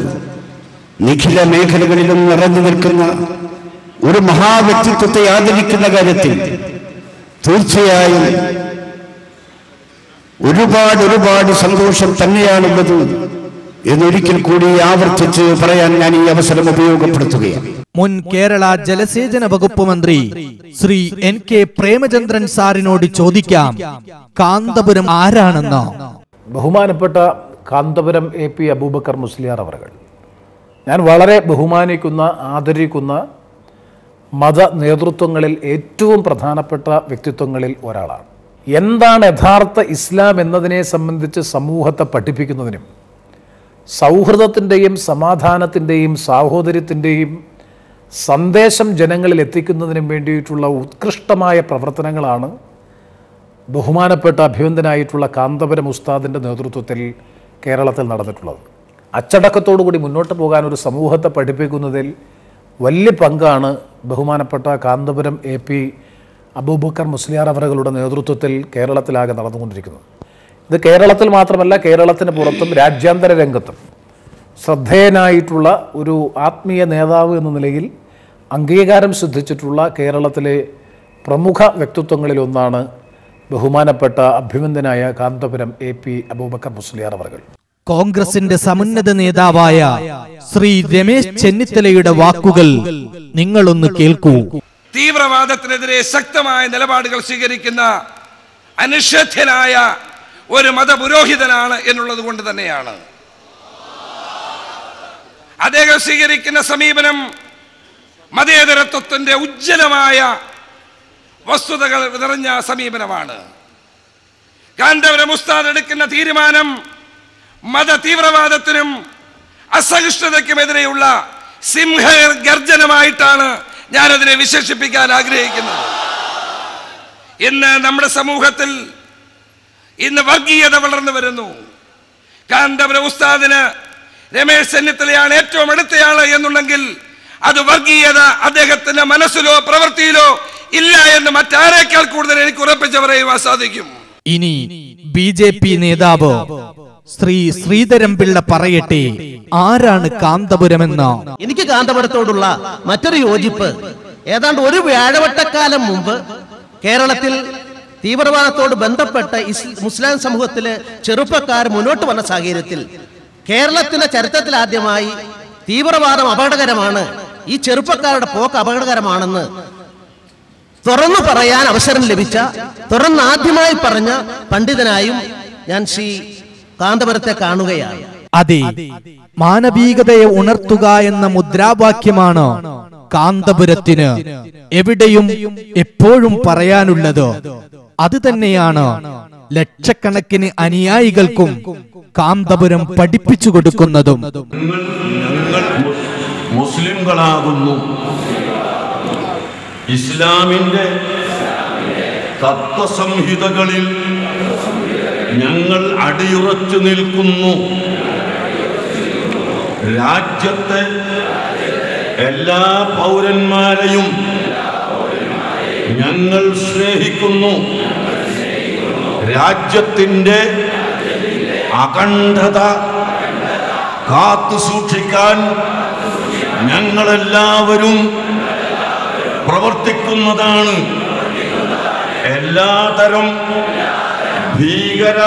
നിഖില മേഖലകളിലും നിറഞ്ഞു നിൽക്കുന്ന ഒരു മഹാവ്യക്തിത്വത്തെ ആദരിക്കുന്ന കാര്യത്തിൽ തീർച്ചയായും ഒരുപാട് സന്തോഷം തന്നെയാണുള്ളത് എന്നൊരിക്കൽ കൂടി ആവർത്തിച്ച് പറയാൻ ഞാൻ ഈ അവസരം ഉപയോഗപ്പെടുത്തുകയാണ്. മുൻ കേരള ജലസേചന വകുപ്പ് മന്ത്രി ശ്രീ NK പ്രേമചന്ദ്രൻ സാറിനോട് ചോദിക്കാം, കാന്തപുരം ആരാണെന്ന്. ബഹുമാനപ്പെട്ട കാന്തപുരം AP അബൂബക്കർ മുസ്ലിയാർ അവറുകൾ, ഞാൻ വളരെ ബഹുമാനിക്കുന്ന, ആദരിക്കുന്ന മത നേതൃത്വങ്ങളിൽ ഏറ്റവും പ്രധാനപ്പെട്ട വ്യക്തിത്വങ്ങളിൽ ഒരാളാണ്. എന്താണ് യഥാർത്ഥ ഇസ്ലാം എന്നതിനെ സംബന്ധിച്ച് സമൂഹത്തെ പഠിപ്പിക്കുന്നതിനും സൗഹൃദത്തിൻ്റെയും സമാധാനത്തിൻ്റെയും സാഹോദര്യത്തിൻ്റെയും സന്ദേശം ജനങ്ങളിൽ എത്തിക്കുന്നതിനും വേണ്ടിയിട്ടുള്ള ഉത്കൃഷ്ടമായ പ്രവർത്തനങ്ങളാണ് ബഹുമാനപ്പെട്ട അഭിവന്ദനായിട്ടുള്ള കാന്തപുരം ഉസ്താദിൻ്റെ നേതൃത്വത്തിൽ കേരളത്തിൽ നടന്നിട്ടുള്ളത്. അച്ചടക്കത്തോടുകൂടി മുന്നോട്ട് പോകാൻ ഒരു സമൂഹത്തെ പഠിപ്പിക്കുന്നതിൽ വലിയ പങ്കാണ് ബഹുമാനപ്പെട്ട കാന്തപുരം AP അബൂബക്കർ മുസ്ലിയാർ അവറുകളുടെ നേതൃത്വത്തിൽ കേരളത്തിലാകെ നടന്നുകൊണ്ടിരിക്കുന്നത്. ഇത് കേരളത്തിൽ മാത്രമല്ല, കേരളത്തിന് പുറത്തും രാജ്യാന്തര രംഗത്തും ശ്രദ്ധേയനായിട്ടുള്ള ഒരു ആത്മീയ നേതാവ് എന്ന നിലയിൽ അംഗീകാരം സിദ്ധിച്ചിട്ടുള്ള കേരളത്തിലെ പ്രമുഖ വ്യക്തിത്വങ്ങളിലൊന്നാണ് ബഹുമാനപ്പെട്ട അഭിവന്ദനായ കാന്തപുരം AP അബൂബക്കർ മുസ്ലിയാർ അവറുകൾ. കോൺഗ്രസിന്റെ സമുന്നത നേതാവായ ശ്രീ രമേശ് ചെന്നിത്തലയുടെ വാക്കുകൾ നിങ്ങളൊന്ന് കേൾക്കൂ. തീവ്രവാദത്തിനെതിരെ ശക്തമായ നിലപാടുകൾ സ്വീകരിക്കുന്ന അനിഷേധ്യനായ ഒരു മതപുരോഹിതനാണ് എന്നുള്ളത് കൊണ്ട് തന്നെയാണ് അദ്ദേഹം സ്വീകരിക്കുന്ന സമീപനം മതേതരത്വത്തിന്റെ ഉജ്ജ്വലമായ വസ്തുതകൾ നിറഞ്ഞ സമീപനമാണ്. കാന്തപുരം ഉസ്താദ് എടുക്കുന്ന തീരുമാനം മത തീവ്രവാദത്തിനും അസഹിഷ്ണുതയ്ക്കുമെതിരെയുള്ള സിംഹഗർജനമായിട്ടാണ് ഞാനതിനെ വിശേഷിപ്പിക്കാൻ ആഗ്രഹിക്കുന്നത്. ഇന്ന് നമ്മുടെ സമൂഹത്തിൽ ഇന്ന് വർഗീയത വളർന്നു വരുന്നു. കാന്തപുരം ഉസ്താദിന് രമേശ് ചെന്നിത്തലയാണ് ഏറ്റവും അടുത്തയാള് എന്നുണ്ടെങ്കിൽ അത് വർഗീയത അദ്ദേഹത്തിന്റെ മനസ്സിലോ പ്രവൃത്തിയിലോ ഇല്ല എന്ന് മറ്റാരേക്കാൾ കൂടുതൽ എനിക്ക് ഉറപ്പിച്ചു പറയുവാൻ സാധിക്കും. ഇനി BJP നേതാവ് ശ്രീ ശ്രീധരൻ പിള്ള പറയട്ടെ, ആരാണ് കാന്തപുരമെന്ന്. എനിക്ക് കാന്തപുരത്തോടുള്ള മറ്റൊരു യോജിപ്പ്, ഏതാണ്ട് ഒരു വ്യാഴവട്ടക്കാലം മുമ്പ് കേരളത്തിൽ തീവ്രവാദത്തോട് ബന്ധപ്പെട്ട മുസ്ലിം സമൂഹത്തിലെ ചെറുപ്പക്കാർ മുന്നോട്ട് വന്ന സാഹചര്യത്തിൽ കേരളത്തിന്റെ ചരിത്രത്തിൽ ആദ്യമായി തീവ്രവാദം അപകടകരമാണ്, ഈ ചെറുപ്പക്കാരുടെ പോക്ക് അപകടകരമാണെന്ന് തുറന്നു പറയാൻ അവസരം ലഭിച്ച, തുറന്നാദ്യമായി പറഞ്ഞ പണ്ഡിതനായും ഞാൻ ശ്രീ കാന്തപുരത്തെ കാണുകയാണ്. അതെ, മാനവികതയെ ഉണർത്തുക എന്ന മുദ്രാവാക്യമാണ് കാന്തപുരത്തിന് എവിടെയും എപ്പോഴും പറയാനുള്ളത്. അത് തന്നെയാണ് ലക്ഷക്കണക്കിന് അനുയായികൾക്കും കാന്തപുരം പഠിപ്പിച്ചു കൊടുക്കുന്നതും. ഞങ്ങൾ മുസ്ലിംകളാകുന്നു, ഇസ്ലാമിന്റെ തത്വസംഹിതകളിൽ ഞങ്ങൾ അടിയുറച്ചു നിൽക്കുന്നു. രാജ്യത്തെ എല്ലാ പൗരന്മാരെയും ഞങ്ങൾ സ്നേഹിക്കുന്നു. രാജ്യത്തിന്റെ അഖണ്ഡത കാത്തു സൂക്ഷിക്കാൻ ഞങ്ങളെല്ലാവരും പ്രവർത്തിക്കുന്നതാണ്. എല്ലാതരം ഭീകര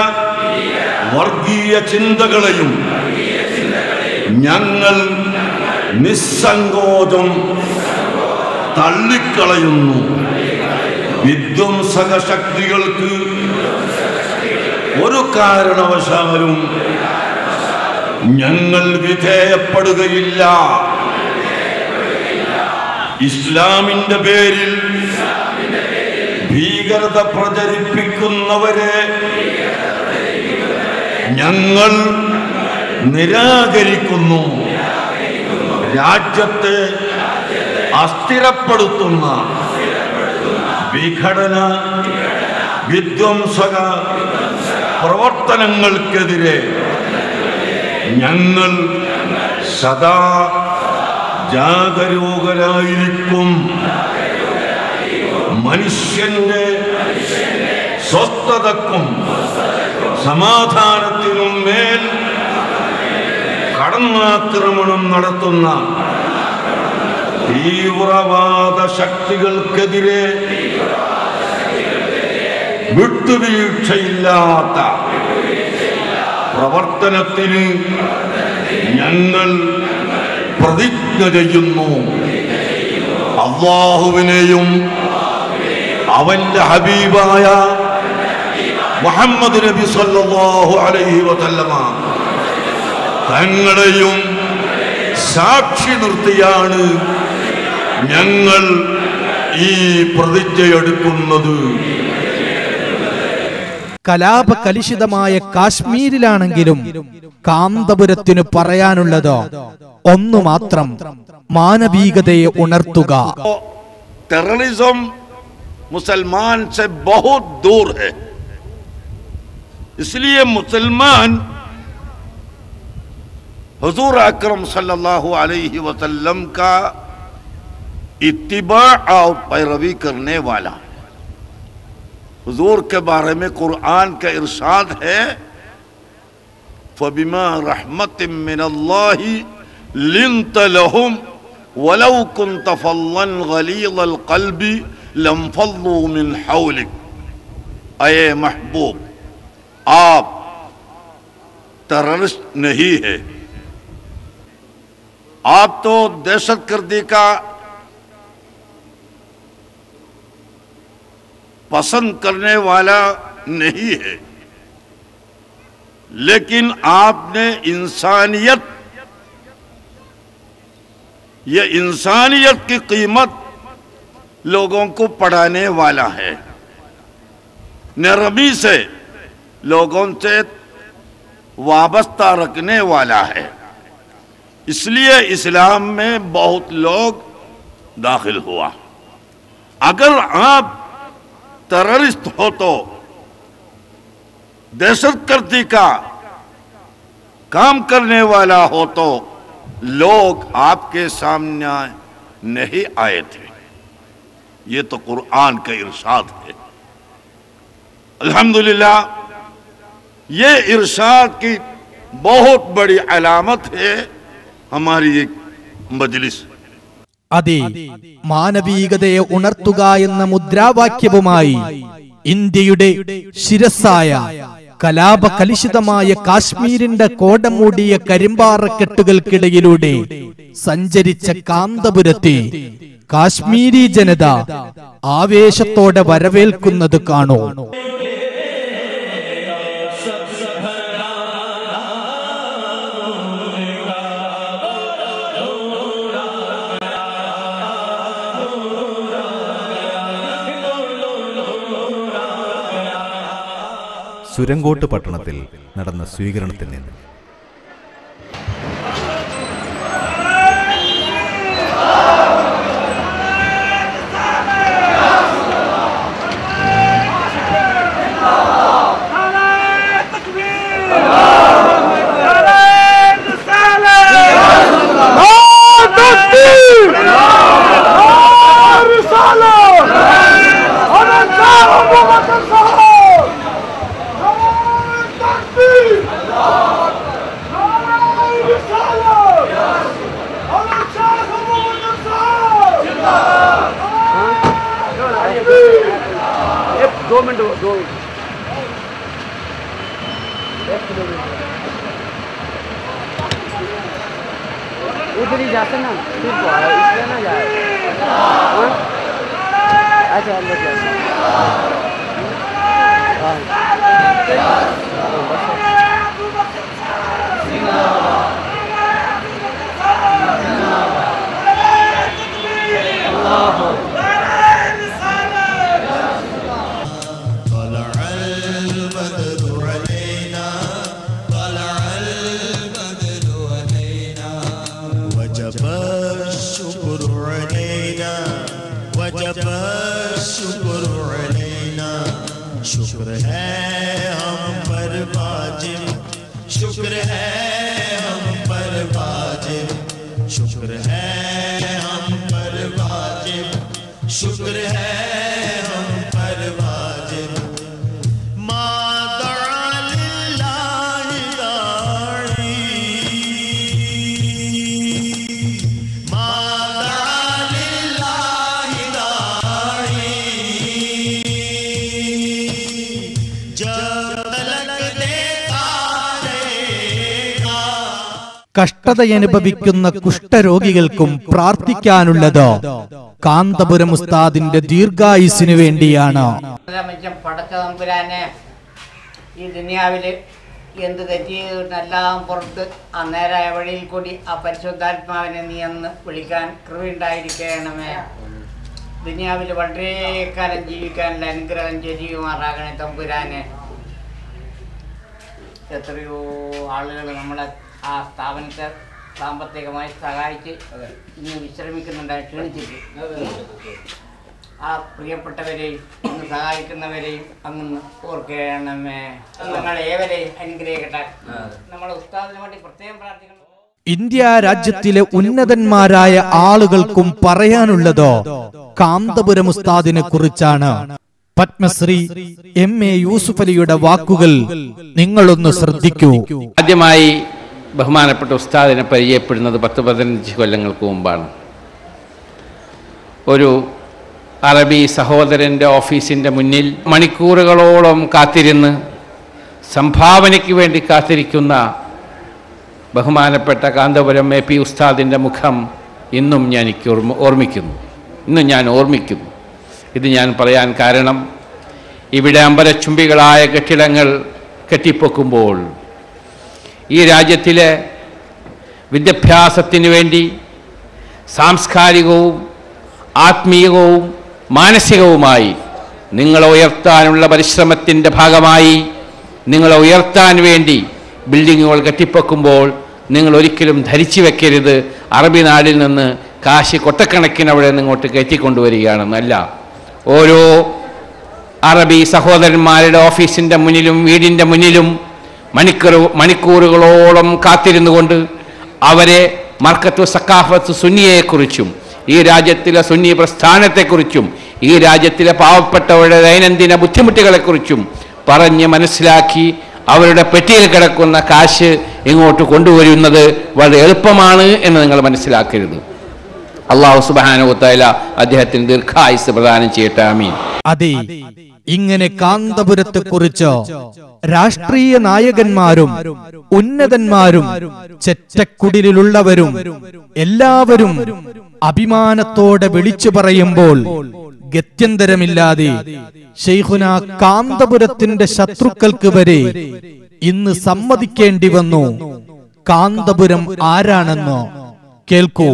വർഗീയ ചിന്തകളെയും ഞങ്ങൾ നിസ്സങ്കോചം തള്ളിക്കളയുന്നു. വിധ്വംസക ശക്തികൾക്ക് ഒരു കാരണവശാലും ഞങ്ങൾ വിധേയപ്പെടുകയില്ല. ഇസ്ലാമിന്റെ പേരിൽ ഭീകരത പ്രചരിപ്പിക്കുന്നവരെ ഞങ്ങൾ നിരാകരിക്കുന്നു. രാജ്യത്തെ അസ്ഥിരപ്പെടുത്തുന്ന വിഘടന വിധ്വംസക പ്രവർത്തനങ്ങൾക്കെതിരെ ഞങ്ങൾ സദാ ജാഗരൂകരായിരിക്കും. മനുഷ്യന്റെ സ്വസ്ഥതക്കും സമാധാനത്തിനും മേൽ കടന്നാക്രമണം നടത്തുന്ന തീവ്രവാദ ശക്തികൾക്കെതിരെ വിട്ടുവീഴ്ചയില്ലാത്ത പ്രവർത്തനത്തിന് ഞങ്ങൾ പ്രതിജ്ഞ ചെയ്യുന്നു. അല്ലാഹുവിനെയും അവന്റെ ഹബീബായ മുഹമ്മദ് നബി സല്ലല്ലാഹു അലൈഹി വസല്ലമ തങ്ങളെയും സാക്ഷി നിർത്തിയാണ് ഞങ്ങൾ ഈ പ്രതിജ്ഞയെടുക്കുന്നത്. കലാപകലുഷിതമായ കാശ്മീരിലാണെങ്കിലും കാന്തപുരത്തിന് പറയാനുള്ളത് ഒന്നു മാത്രം, മാനവികതയെ ഉണർത്തുക. टेररिज्म मुसलमान से बहुत दूर है, इसलिए मुसलमान हुजूर अकरम सल्लल्लाहु अलैहि वसल्लम का इत्तिबा और पैरवी करने वाला। हुजूर के बारे में कुरान का इरशाद है, फबिमा रहमतिम मिनल्लाहि लिंत लहुम वलौ कुन्त फल्लन गलीज़ल क़ल्बि लंफल्लू मिन हौलिक। अये महबूब, आप टेररिस्ट नहीं है, आप तो दहशतगर्दी का पसंद करने वाला नहीं है, लेकिन आपने इंसानियत, ये इंसानियत की कीमत लोगों को पढ़ाने वाला है, नरमी से लोगों से वाबस्ता रखने वाला है। इसलिए इस्लाम में बहुत लोग दाखिल हुआ। अगर आप टेररिस्ट हो तो दहशतगर्दी का काम करने वाला हो तो लोग आपके सामने नहीं आए थे। ये तो कुरान का इरशाद है। अल्हम्दुलिल्लाह ये इरशाद की बहुत बड़ी अलामत है हमारी एक मजलिस। അതെ, മാനവികതയെ ഉണർത്തുക എന്ന മുദ്രാവാക്യവുമായി ഇന്ത്യയുടെ ശിരസായ കലാപകലുഷിതമായ കാശ്മീരിന്റെ കോടമൂടിയ കരിമ്പാറക്കെട്ടുകൾക്കിടയിലൂടെ സഞ്ചരിച്ച കാന്തപുരത്തെ കാശ്മീരി ജനത ആവേശത്തോടെ വരവേൽക്കുന്നത് കാണൂ. സുരങ്കോട്ട് പട്ടണത്തിൽ നടന്ന സ്വീകരണത്തിൽ നിന്ന് उधर ही जाते ना, फिर तो आया इसलिए ना जाए। अच्छा अंदर जाते शुक्र है हम पर वाजिब, शुक्र है हम पर वाजिब, शुक्र है हम पर वाजिब, शुक्र है हम पर वाजिब। കഷ്ടതയനുഭവിക്കുന്ന കുഷ്ഠരോഗികൾക്കും പ്രാർത്ഥിക്കാനുള്ളത് കാന്തപുരം ഉസ്താദിന്റെ ദീർഘായുസിനു വേണ്ടിയാണ്. പടച്ച തമ്പുരാനെ ഈ ദുനിയാവില് എന്ത് തെറ്റിയെല്ലാം പുറത്ത് ആ നേരായ വഴിയിൽ കൂടി ആ പരിശുദ്ധാത്മാവിനെ നീ എന്ന് വിളിക്കാൻ കൃപയുണ്ടായിരിക്കണമേ. ദുനിയാവിൽ വളരെ കാലം ജീവിക്കാനുള്ള അനുഗ്രഹം ചെയ്യുമാറാകണേ തമ്പുരാനെ. എത്രയോ ആളുകൾ നമ്മളെ ആ സ്ഥാപനത്തെ സാമ്പത്തികമായി സഹായിച്ച് ഇന്ന് വിശ്രമിക്കുന്നുണ്ട്, ക്ഷണിച്ചിട്ട്. ആ പ്രിയപ്പെട്ടവരെയും ഇന്ന് സഹായിക്കുന്നവരെയും അങ്ങ് ഓർക്കണമേ. ഞങ്ങൾ ഏവരെയും അനുഗ്രഹിക്കട്ടെ. നമ്മളെ ഉസ്താദിന് വേണ്ടി പ്രത്യേകം പ്രാർത്ഥിക്കണം. ഇന്ത്യ രാജ്യത്തിലെ ഉന്നതന്മാരായ ആളുകൾക്കും പറയാനുള്ളത് കാന്തപുരം ഉസ്താദിനെ കുറിച്ചാണ്. പത്മശ്രീ എം.എ. യൂസുഫ് അലിയുടെ വാക്കുകൾ നിങ്ങളൊന്ന് ശ്രദ്ധിക്കൂ. ആദ്യമായി ബഹുമാനപ്പെട്ട ഉസ്താദിനെ പരിചയപ്പെടുന്നത് 10-15 കൊല്ലങ്ങൾക്ക് മുമ്പാണ്. ഒരു അറബി സഹോദരൻ്റെ ഓഫീസിൻ്റെ മുന്നിൽ മണിക്കൂറുകളോളം കാത്തിരുന്ന് സംഭാവനയ്ക്ക് വേണ്ടി കാത്തിരിക്കുന്ന ബഹുമാനപ്പെട്ട കാന്തപുരം എ പി ഉസ്താദിൻ്റെ മുഖം ഇന്നും എനിക്ക് ഓർമ്മിക്കുന്നു. ഇത് ഞാൻ പറയാൻ കാരണം, ഇവിടെ അമ്പലച്ചുംബികളായ കെട്ടിടങ്ങൾ കെട്ടിപ്പൊക്കുമ്പോൾ ഈ രാജ്യത്തിലെ വിദ്യാഭ്യാസത്തിന് വേണ്ടി സാംസ്കാരികവും ആത്മീയവും മാനസികവുമായി നിങ്ങളെ ഉയർത്താനുള്ള പരിശ്രമത്തിൻ്റെ ഭാഗമായി നിങ്ങളെ ഉയർത്താൻ വേണ്ടി ബിൽഡിങ്ങുകൾ കെട്ടിപ്പൊക്കുമ്പോൾ നിങ്ങൾ ഒരിക്കലും ധരിച്ചു വെക്കരുത് അറബി നാടിൽ നിന്ന് കാശ് കൊട്ടക്കണക്കിന് അവിടെ നിന്ന് ഇങ്ങോട്ട് കയറ്റിക്കൊണ്ടുവരികയാണെന്നല്ല. ഓരോ അറബി സഹോദരന്മാരുടെ ഓഫീസിൻ്റെ മുന്നിലും വീടിൻ്റെ മുന്നിലും മണിക്കൂറുകളോളം കാത്തിരുന്നു കൊണ്ട് അവരെ മർക്കത്തു സക്കാഫത്ത് സുന്നിയെക്കുറിച്ചും ഈ രാജ്യത്തിലെ സുന്നി പ്രസ്ഥാനത്തെക്കുറിച്ചും ഈ രാജ്യത്തിലെ പാവപ്പെട്ടവരുടെ ദൈനംദിന ബുദ്ധിമുട്ടുകളെക്കുറിച്ചും പറഞ്ഞ് മനസ്സിലാക്കി അവരുടെ പെട്ടിയിൽ കിടക്കുന്ന കാശ് ഇങ്ങോട്ട് കൊണ്ടുവരുന്നത് വളരെ എളുപ്പമാണ് എന്ന് നിങ്ങൾ മനസ്സിലാക്കരുത്. അല്ലാഹു സുബ്ഹാനഹു വ തആല അദ്ദേഹത്തിന് ദീർഘായുസ്സ് പ്രദാനം ചെയ്യട്ടെ. ആമീൻ. അതെ, ഇങ്ങനെ കാന്തപുരത്തെ കുറിച്ച് രാഷ്ട്രീയ നായകന്മാരും ഉന്നതന്മാരും ചെറ്റക്കുടിലുള്ളവരും എല്ലാവരും അഭിമാനത്തോടെ വിളിച്ചു പറയുമ്പോൾ ഗത്യന്തരമില്ലാതെ ശൈഖുനാ കാന്തപുരത്തിന്റെ ശത്രുക്കൾക്ക് വരെ ഇന്ന് സമ്മതിക്കേണ്ടി വന്നു. കാന്തപുരം ആരാണെന്നോ കേൾക്കൂ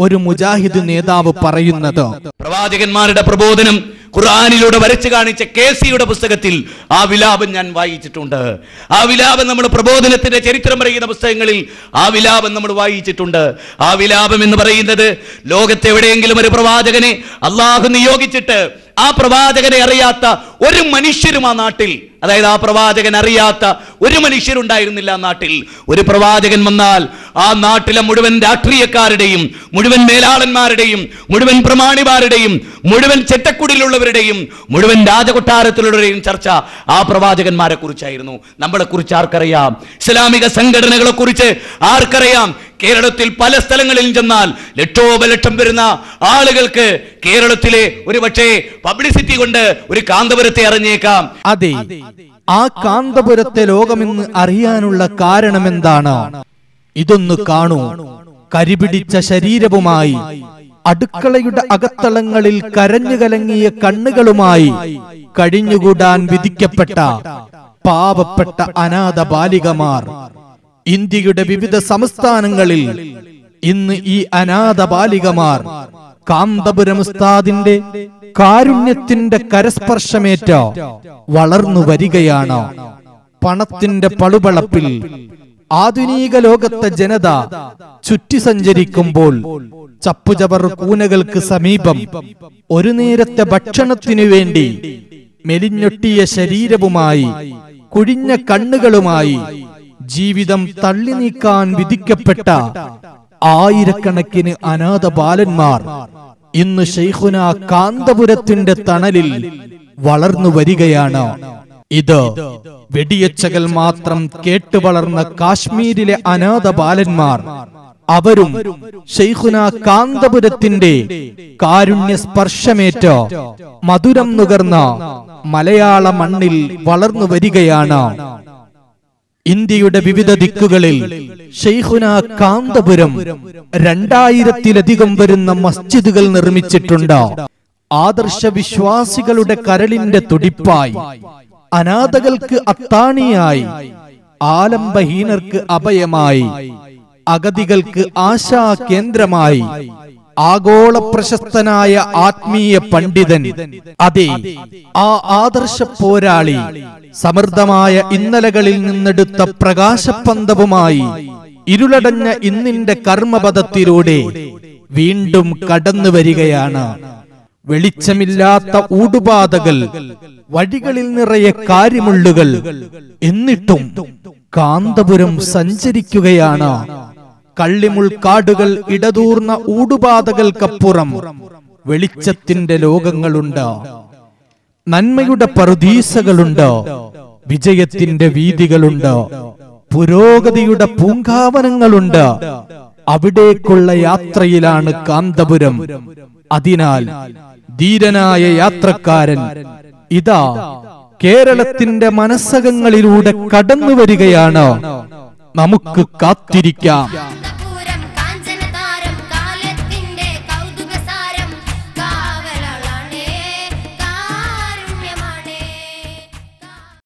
ഒരു മുജാഹിദ് നേതാവ് പറയുന്നത്. പ്രവാചകന്മാരുടെ പ്രബോധനം ഖുർആനിലൂടെ വരച്ചു കാണിച്ച കേസിയുടെ പുസ്തകത്തിൽ ആ വിലാപം ഞാൻ വായിച്ചിട്ടുണ്ട്. ആ വിലാപം നമ്മുടെ പ്രബോധനത്തിന്റെ ചരിത്രം പറയുന്ന പുസ്തകങ്ങളിൽ ആ വിലാപം നമ്മൾ വായിച്ചിട്ടുണ്ട്. ആ വിലാപം എന്ന് പറയുന്നത് ലോകത്തെവിടെയെങ്കിലും ഒരു പ്രവാചകനെ അള്ളാഹു നിയോഗിച്ചിട്ട് ആ പ്രവാചകനെ അറിയാത്ത ഒരു മനുഷ്യരും ആ നാട്ടിൽ, അതായത് ആ പ്രവാചകൻ അറിയാത്ത ഒരു മനുഷ്യരുണ്ടായിരുന്നില്ല ആ നാട്ടിൽ. ഒരു പ്രവാചകൻ വന്നാൽ ആ നാട്ടിലെ മുഴുവൻ രാഷ്ട്രീയക്കാരുടെയും മുഴുവൻ മേലാളന്മാരുടെയും മുഴുവൻ പ്രമാണിമാരുടെയും മുഴുവൻ ചെറ്റക്കുടിലുള്ളവരുടെയും മുഴുവൻ രാജകൊട്ടാരത്തിലുള്ളവരുടെയും ചർച്ച ആ പ്രവാചകന്മാരെ കുറിച്ചായിരുന്നു. നമ്മളെ കുറിച്ച് ആർക്കറിയാം? ഇസ്ലാമിക സംഘടനകളെ കുറിച്ച് ആർക്കറിയാം? കേരളത്തിൽ പല സ്ഥലങ്ങളിലും ചെന്നാൽ ലക്ഷോപലക്ഷം വരുന്ന ആളുകൾക്ക് കേരളത്തിലെ ഒരു പക്ഷേ പബ്ലിസിറ്റി കൊണ്ട് ഒരു കാന്തപുരത്തെ അറിഞ്ഞേക്കാം. അതെ, ആ കാന്തപുരത്തെ ലോകമെന്ന് അറിയാനുള്ള കാരണം എന്താണ്? ഇതൊന്ന് കാണൂ. കരിപിടിച്ച ശരീരവുമായി അടുക്കളയുടെ അകത്തളങ്ങളിൽ കരഞ്ഞു കലങ്ങിയ കണ്ണുകളുമായി കഴിഞ്ഞുകൂടാൻ വിധിക്കപ്പെട്ട പാവപ്പെട്ട അനാഥ ബാലികമാർ ഇന്ത്യയുടെ വിവിധ സംസ്ഥാനങ്ങളിൽ ഇന്ന് ഈ അനാഥ ബാലികമാർ കാന്തപുരം ഉസ്താദിന്റെ കാരുണ്യത്തിന്റെ കരസ്പർശമേറ്റ വളർന്നു വരികയാണ്. പണത്തിന്റെ പളുപളപ്പിൽ ആധുനിക ലോകത്തെ ജനത ചുറ്റി സഞ്ചരിക്കുമ്പോൾ ചപ്പുചവർ കൂനകൾക്ക് സമീപം ഒരു നേരത്തെ ഭക്ഷണത്തിനു വേണ്ടി മെലിഞ്ഞൊട്ടിയ ശരീരവുമായി കുഴിഞ്ഞ കണ്ണുകളുമായി ജീവിതം തള്ളി നീക്കാൻ വിധിക്കപ്പെട്ട ആയിരക്കണക്കിന് അനാഥ ബാലന്മാർ ഇന്ന് ശൈഖുനാ കാന്തപുരത്തിന്റെ തണലിൽ വളർന്നു വരികയാണ്. ഇത് വെടിയച്ചകൾ മാത്രം കേട്ടു വളർന്ന കാശ്മീരിലെ അനാഥ ബാലന്മാർ അവരും ശൈഖുനാ കാന്തപുരത്തിന്റെ കാരുണ്യ സ്പർശമേറ്റ മധുരം നുകർന്ന മലയാള മണ്ണിൽ വളർന്നു വരികയാണ്. ഇന്ത്യയുടെ വിവിധ ദിക്കുകളിൽ ശൈഖുനാ കാന്തപുരം 2000-ലധികം വരുന്ന മസ്ജിദുകൾ നിർമ്മിച്ചിട്ടുണ്ട്. ആദർശ വിശ്വാസികളുടെ കരളിന്റെ തുടിപ്പായി, അനാഥകൾക്ക് അത്താണിയായി, ആലംബഹീനർക്ക് അഭയമായി, അഗതികൾക്ക് ആശാ കേന്ദ്രമായി, ആഗോള പ്രശസ്തനായ ആത്മീയ പണ്ഡിതൻ, അതെ ആ ആദർശ പോരാളി സമൃദ്ധമായ ഇന്നലകളിൽ നിന്നെടുത്ത പ്രകാശപന്തവുമായി ഇരുളടഞ്ഞ ഇന്നിന്റെ കർമ്മപഥത്തിലൂടെ വീണ്ടും കടന്നു വരികയാണ്. വെളിച്ചമില്ലാത്ത ഊടുപാതകൾ, വഴികളിൽ നിറയെ കാരിമുള്ളുകൾ, എന്നിട്ടും കാന്തപുരം സഞ്ചരിക്കുകയാണ്. കള്ളിമുൾക്കാടുകൾ ഇടതൂർന്ന ഊടുപാതകൾക്കപ്പുറം വെളിച്ചത്തിന്റെ ലോകങ്ങളുണ്ട്, നന്മയുടെ പറുദീസകളുണ്ട്, വിജയത്തിന്റെ വീതികളുണ്ട്, പുരോഗതിയുടെ പൂങ്കാവനങ്ങളുണ്ട്. അവിടേക്കുള്ള യാത്രയിലാണ് കാന്തപുരം. അതിനാൽ ധീരനായ യാത്രക്കാരൻ ഇതാ കേരളത്തിന്റെ മനസ്സകങ്ങളിലൂടെ കടന്നു വരികയാണ്. നമുക്ക് കാത്തിരിക്കാം.